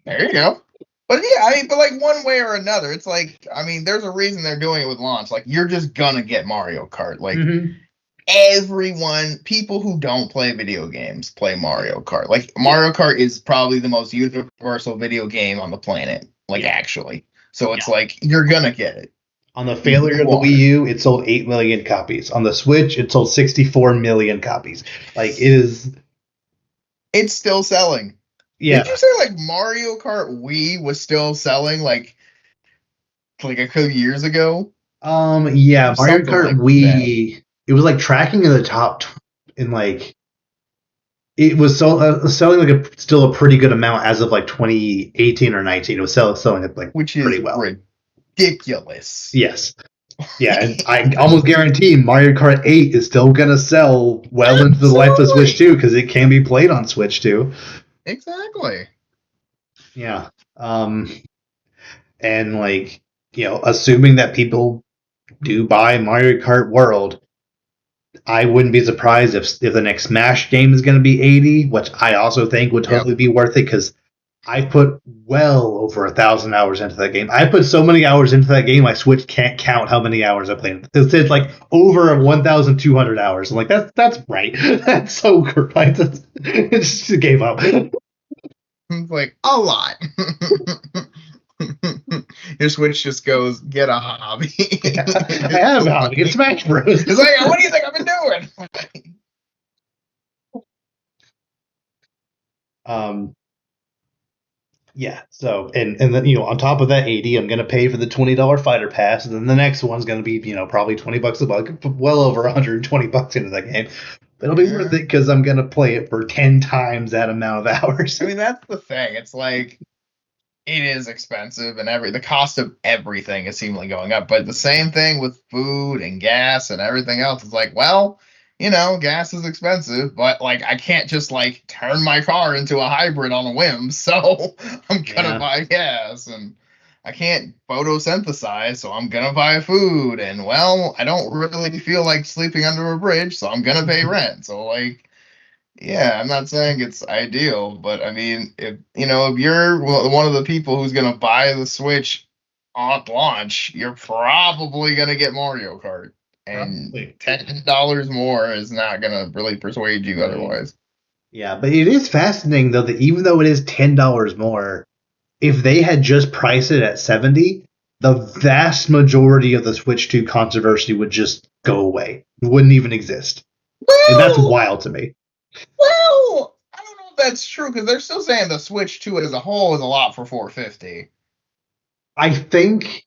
There you go. But yeah, I mean, but like, one way or another, it's like, I mean, there's a reason they're doing it with launch. Like, you're just gonna get Mario Kart. Like, people who don't play video games play Mario Kart. Like, Mario Kart is probably the most universal video game on the planet. Like, actually. So it's like, you're gonna get it. On the failure of the Wii U, it sold 8 million copies. On the Switch, it sold 64 million copies. Like, it is. It's still selling. Did you Yeah. say like Mario Kart Wii was still selling like a couple years ago Yeah, or Mario something Kart like that? Wii, it was like tracking in the in like, it was selling like still a pretty good amount as of like 2018 or 19. It was selling it like Which pretty is well. ridiculous. Yes. Yeah, and I almost guarantee Mario Kart 8 is still gonna sell well into the life of Switch Absolutely. 2 because it can be played on Switch 2. Exactly. Yeah. And like, assuming that people do buy Mario Kart World, I wouldn't be surprised if the next Smash game is going to be 80, which I also think would Yep. totally be worth it because I put well over 1,000 hours into that game. I put so many hours into that game, my Switch can't count how many hours I played. It says like over 1,200 hours. I'm like, that's right. That's so great. It just gave up. It's like a lot. Your Switch just goes, get a hobby. I have how to get Smash Bros. It's like, what do you think I've been doing? um, Yeah. So and then on top of that 80, I'm gonna pay for the $20 fighter pass, and then the next one's gonna be probably $20 a buck, well over $120 into that game. But it'll be worth Yeah. it because I'm gonna play it for 10 times that amount of hours. I mean, that's the thing. It's like it is expensive and the cost of everything is seemingly going up. But the same thing with food and gas and everything else. It's like, well, gas is expensive, but like I can't just like turn my car into a hybrid on a whim. So I'm gonna Yeah. buy gas and I can't photosynthesize, so I'm gonna buy food. And well, I don't really feel like sleeping under a bridge, so I'm gonna pay rent. So like yeah, I'm not saying it's ideal, but I mean, if you're one of the people who's gonna buy the Switch on launch, you're probably gonna get Mario Kart, and Probably. $10 more is not gonna really persuade you otherwise. Yeah, but it is fascinating though that even though it is $10 more, if they had just priced it at 70, the vast majority of the Switch 2 controversy would just go away. It wouldn't even exist. And that's Well, wild to me. I don't know if that's true because they're still saying the Switch 2 as a whole is a lot for 450. I think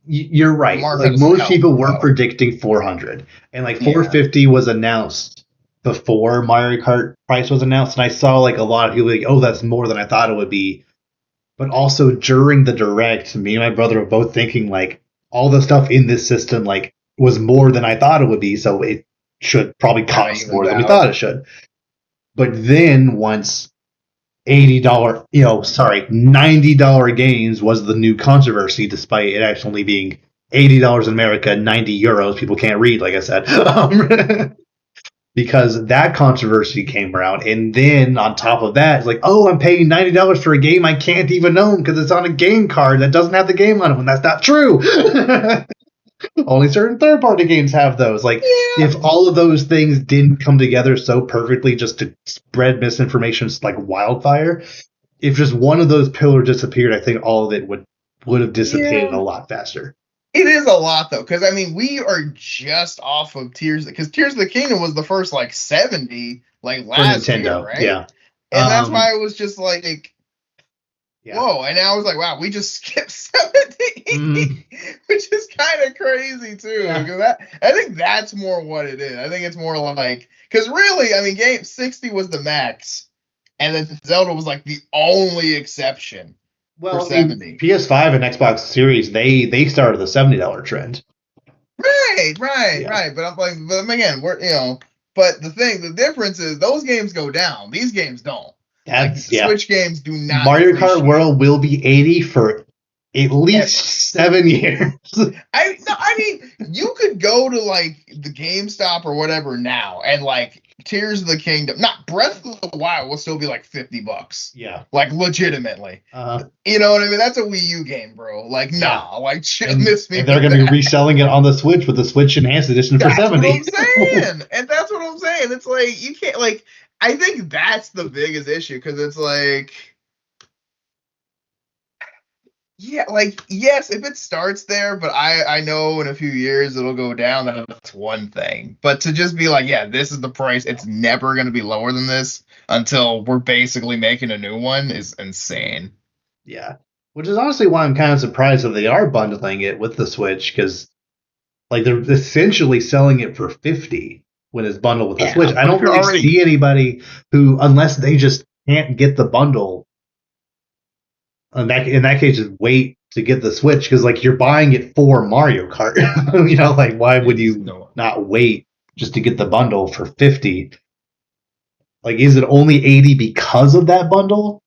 you're The right. market Like doesn't most help people were though. predicting 400, and like Yeah, 450 was announced before Mario Kart price was announced, and I saw like a lot of people like, "Oh, that's more than I thought it would be." But also during the direct, me and my brother were both thinking like all the stuff in this system like was more than I thought it would be, so it should probably kind of cost evens more than we out. thought it should. But then once $80, sorry, $90 games was the new controversy, despite it actually being $80 in America, 90 euros. People can't read, like I said. Because that controversy came around. And then on top of that, it's like, oh, I'm paying $90 for a game I can't even own because it's on a game card that doesn't have the game on it. And that's not true. Only certain third party games have those. Like, Yeah. if all of those things didn't come together so perfectly just to spread misinformation like wildfire, if just one of those pillars disappeared, I think all of it would have dissipated a Yeah. lot faster. It is a lot though, because I mean we are just off of Tears because Tears of the Kingdom was the first like 70 like For last year, Nintendo, right? yeah. And that's why Um, it was just like, yeah. whoa. And I was like, wow, we just skipped 70, Mm, which is kind of crazy too. yeah. Because I think that's more what it is. I think it's more like because really, I mean, game 60 was the max, and then Zelda was like the only exception for Well, I mean, 70. PS5 and Xbox Series, they started the $70 trend. Right, right, Yeah. right. But I'm like, but again, but the difference is those games go down. These games don't. Like Yeah. Switch games do not Mario Kart depreciate. World will be 80 for at Ever. least 7 years. I mean, you could go to like the GameStop or whatever now, and like Tears of the Kingdom, not Breath of the Wild, will still be like $50, Yeah. like legitimately. Uh, You know what I mean? That's a Wii U game, bro. Like, yeah. nah, like And miss me and they're with going to be that. reselling it on the Switch with the Switch Enhanced Edition for That's what I'm 70. saying. And that's what I'm saying. It's like you can't like I think that's the biggest issue because it's like Yeah, like yes, if it starts there, but I know in a few years it'll go down. That's one thing. But to just be like, yeah, this is the price. It's never going to be lower than this until we're basically making a new one is insane. Yeah. Which is honestly why I'm kind of surprised that they are bundling it with the Switch, because like they're essentially selling it for 50 when it's bundled with the Yeah, Switch. I but if don't you're really already see anybody who, unless they just can't get the bundle, in that case, just wait to get the Switch, because like you're buying it for Mario Kart. Like why would it's you no, not wait just to get the bundle for 50? Like, is it only 80 because of that bundle,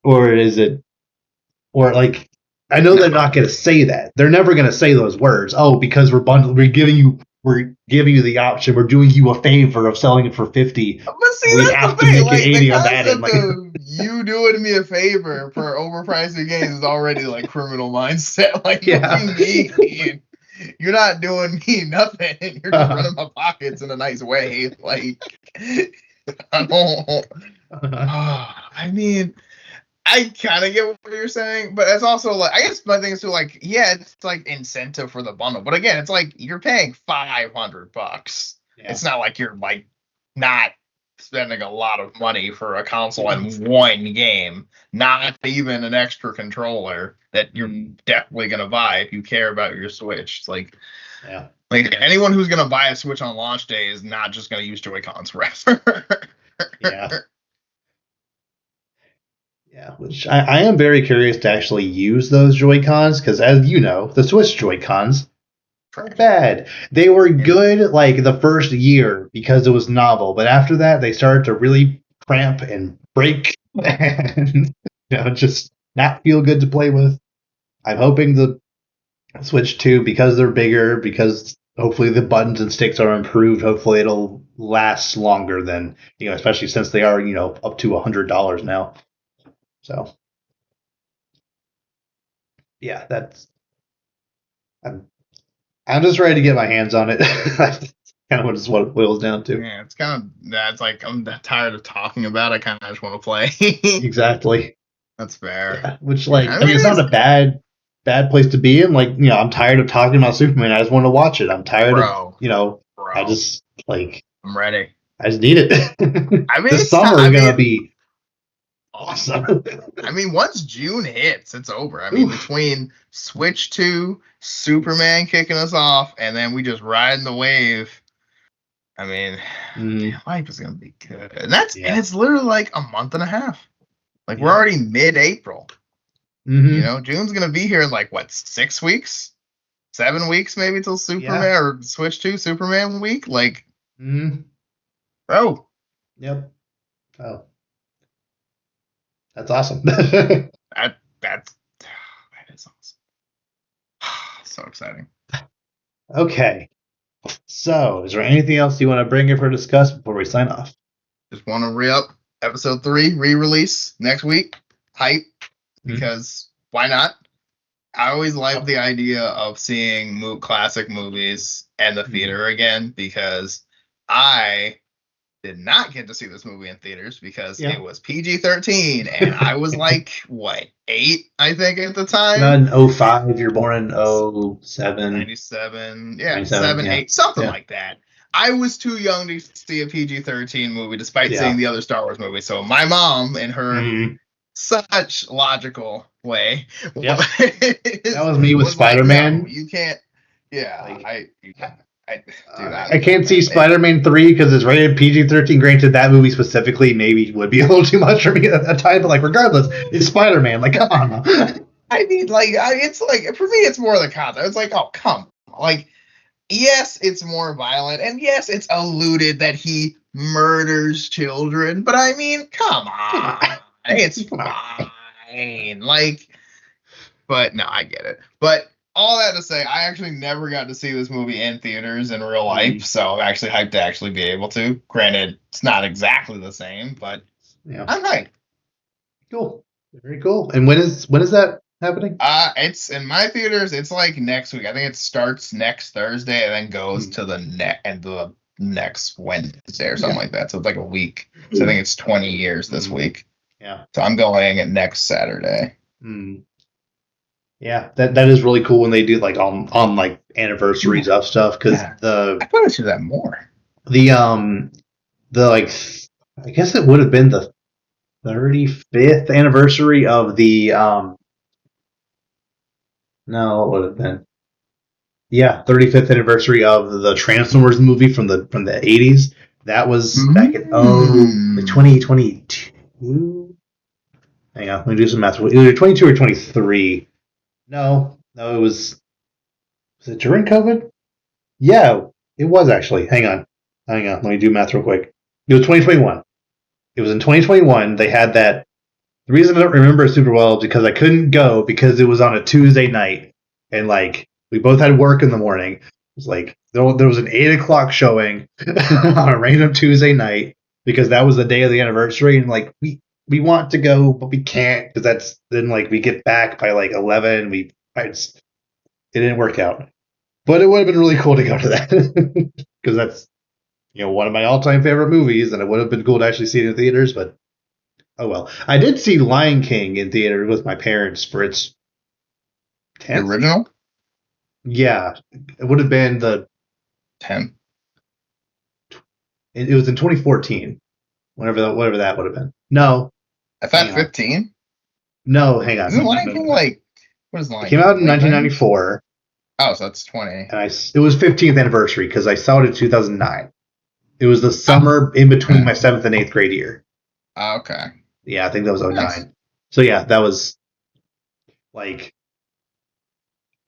or is it, or like, I know they're not no. going to say that. They're never going to say those words. Oh, because we're giving you the option. We're doing you a favor of selling it for 50. But see, We'd that's the have to thing. make it Like the 80 on that end. concept Like, of you doing me a favor for overpricing games is already like criminal mindset. Like, what do yeah. you mean? You're not doing me nothing. You're just running my pockets in a nice way. Like, I don't. I mean, I kind of get what you're saying, but it's also like I guess my thing is too like yeah, it's like incentive for the bundle, but again, it's like you're paying $500. Yeah. It's not like you're like not spending a lot of money for a console and one game, not even an extra controller that you're definitely gonna buy if you care about your Switch. It's Yeah. like anyone who's gonna buy a Switch on launch day is not just gonna use Joy Cons forever. Yeah. Yeah. Which I am very curious to actually use those Joy Cons, because, as you know, the Switch Joy Cons are bad. They were good like the first year because it was novel, but after that they started to really cramp and break and just not feel good to play with. I'm hoping the Switch 2, because they're bigger, because hopefully the buttons and sticks are improved, hopefully it'll last longer than, especially since they are, up to $100 now. So, yeah, I'm I'm just ready to get my hands on it. That's kind of what it boils down to. Yeah, it's kind of that's like I'm tired of talking about. I kind of just want to play. Exactly. That's fair. Yeah. Which, Yeah, like, I I mean, mean it's not it's a bad place to be in. Like, I'm tired of talking about Superman. I just want to watch it. I'm tired of, bro, I bro. just like I'm ready. I just need it. I mean This it's summer I is gonna mean be awesome. I mean once June hits, it's over. I mean Oof. between Switch 2, Superman kicking us off, and then we just riding the wave. I mean, Mm, damn, life is gonna be good, and yeah. it's literally like a month and a half. Like we're Yep. already mid-April. Mm-hmm. June's gonna be here in like what 6 weeks. 7 weeks maybe till Yeah. Superman or Switch 2 Superman week. Like, Mm-hmm. bro, Yep. Oh, that's awesome. that's that is awesome. So exciting. Okay. So, is there anything else you want to bring up or discuss before we sign off? Just want to re up episode 3 re-release next week. Hype Mm-hmm. because why not? I always like Yep. the idea of seeing classic movies and the Mm-hmm. theater again because I did not get to see this movie in theaters because it Yeah. was PG-13 and I was like what 8 I think at the Came out time. in '05. You're born in '07. 97, yeah, 97. 7, Yeah. 8, something Yeah. like that. I was too young to see a PG-13 movie despite seeing Yeah. the other Star Wars movies. So my mom, in her Mm-hmm. such logical way, Yep. That was me with was like, no, Spider-Man. you can't. Yeah, Like, I dude, I can't see it, Spider-Man 3 because it's rated PG-13. Granted, that movie specifically maybe would be a little too much for me at that time, but like, regardless, it's Spider-Man. Like, come on. I mean, like, it's like for me, it's more the concept. It's like, oh, come, on. Like, yes, it's more violent, and yes, it's alluded that he murders children, but I mean, come Come on, on. it's Come on. fine. Like, but no, I get it. But all that to say, I actually never got to see this movie in theaters in real life, Mm, so I'm actually hyped to actually be able to. Granted, it's not exactly the same, but yeah. I'm hyped. Cool. Very cool. And when is that happening? It's in my theaters. It's like next week. I think it starts next Thursday and then goes Mm, to the next Wednesday or something okay. like that. So it's like a week. So I think it's 20 years this Mm, week. yeah. So I'm going next Saturday. Mm. Yeah, that is really cool when they do like on like anniversaries of stuff because Yeah. I thought I should do that more. the the like I guess it would have been the 35th anniversary of the no, it would have been, yeah, 35th anniversry of the Transformers movie from the 80s. That was back in like Mm. 2022. Hang on, let me do some math. Either 22 or 23. No, was it during COVID? Yeah, it was actually. Hang on. Let me do math real quick. It was 2021. It was in 2021. They had that. The reason I don't remember it super well is because I couldn't go because it was on a Tuesday night, and like we both had work in the morning. It was like there was an 8 o'clock showing on a random Tuesday night because that was the day of the anniversary, and like we want to go but we can't because that's then like we get back by like 11. It didn't work out, but it would have been really cool to go to that because that's one of my all time favorite movies, and it would have been cool to actually see it in theaters, but oh well. I did see Lion King in theater with my parents for its The 10th. original? Yeah, it would have been 10. it was in 2014, whatever that would have been. No, I thought hang on. 15. No, hang on. Isn't No, Lion no, King no. like, what is It Lion came King? out in Late 90s? 1994, Oh, so that's 20. and it was 15th anniversary because I saw it in 2009. It was the Oh, summer in between okay. my 7th and 8th grade year. Okay. Yeah, I think that was Nice. '09. So yeah, that was like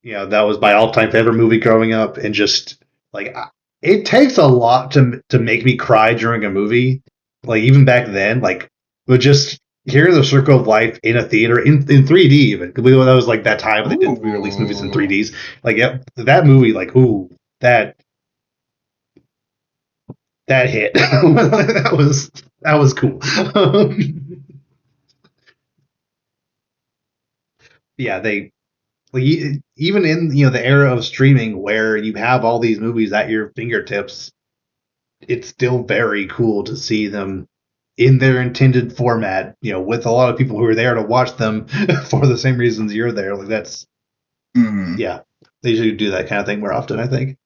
that was my all-time favorite movie growing up, and just like it takes a lot to make me cry during a movie. Like even back then, like but just hearing the Circle of Life in a theater in 3D even. 'Cause that was like that time when they did re-release movies in Ooh. 3Ds. Like that movie, like ooh, that that hit. That was cool. Yeah, they like even in the era of streaming where you have all these movies at your fingertips, it's still very cool to see them in their intended format, with a lot of people who are there to watch them for the same reasons you're there. Like that's Hmm. yeah, they should do that kind of thing more often, I think.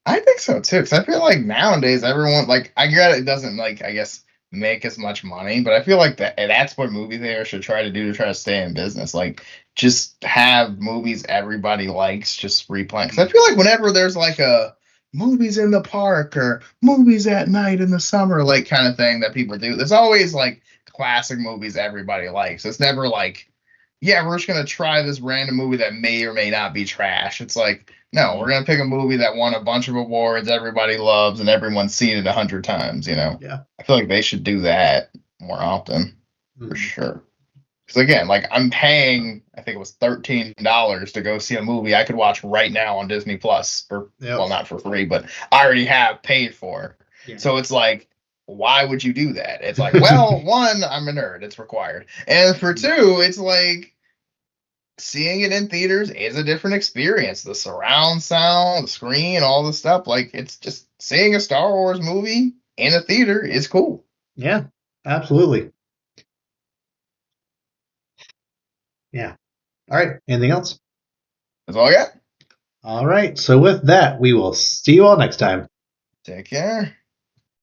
I think so too, because I feel like nowadays everyone like I get it doesn't like I guess make as much money, but I feel like that's what movie theaters should try to do to try to stay in business. Like just have movies everybody likes just replaying. Because I feel like whenever there's like a movies in the park or movies at night in the summer like kind of thing that people do, there's always like classic movies everybody likes. It's never like yeah, we're just gonna try this random movie that may or may not be trash. It's like, no, we're Mm, gonna pick a movie that won a bunch of awards, everybody loves, and everyone's seen it 100 times. yeah. I feel like they should do that more often, for Mm, sure. Because again, like I'm paying, I think it was $13 to go see a movie I could watch right now on Disney Plus for, yep. well, not for free, but I already have paid for. Yeah. So it's like, why would you do that? It's like, well, one, I'm a nerd, it's required, and for two, it's like seeing it in theaters is a different experience. The surround sound, the screen, all the stuff. Like it's just seeing a Star Wars movie in a theater is cool. Yeah, absolutely. Yeah. All right. Anything else? That's all I got. All right. So with that, we will see you all next time. Take care.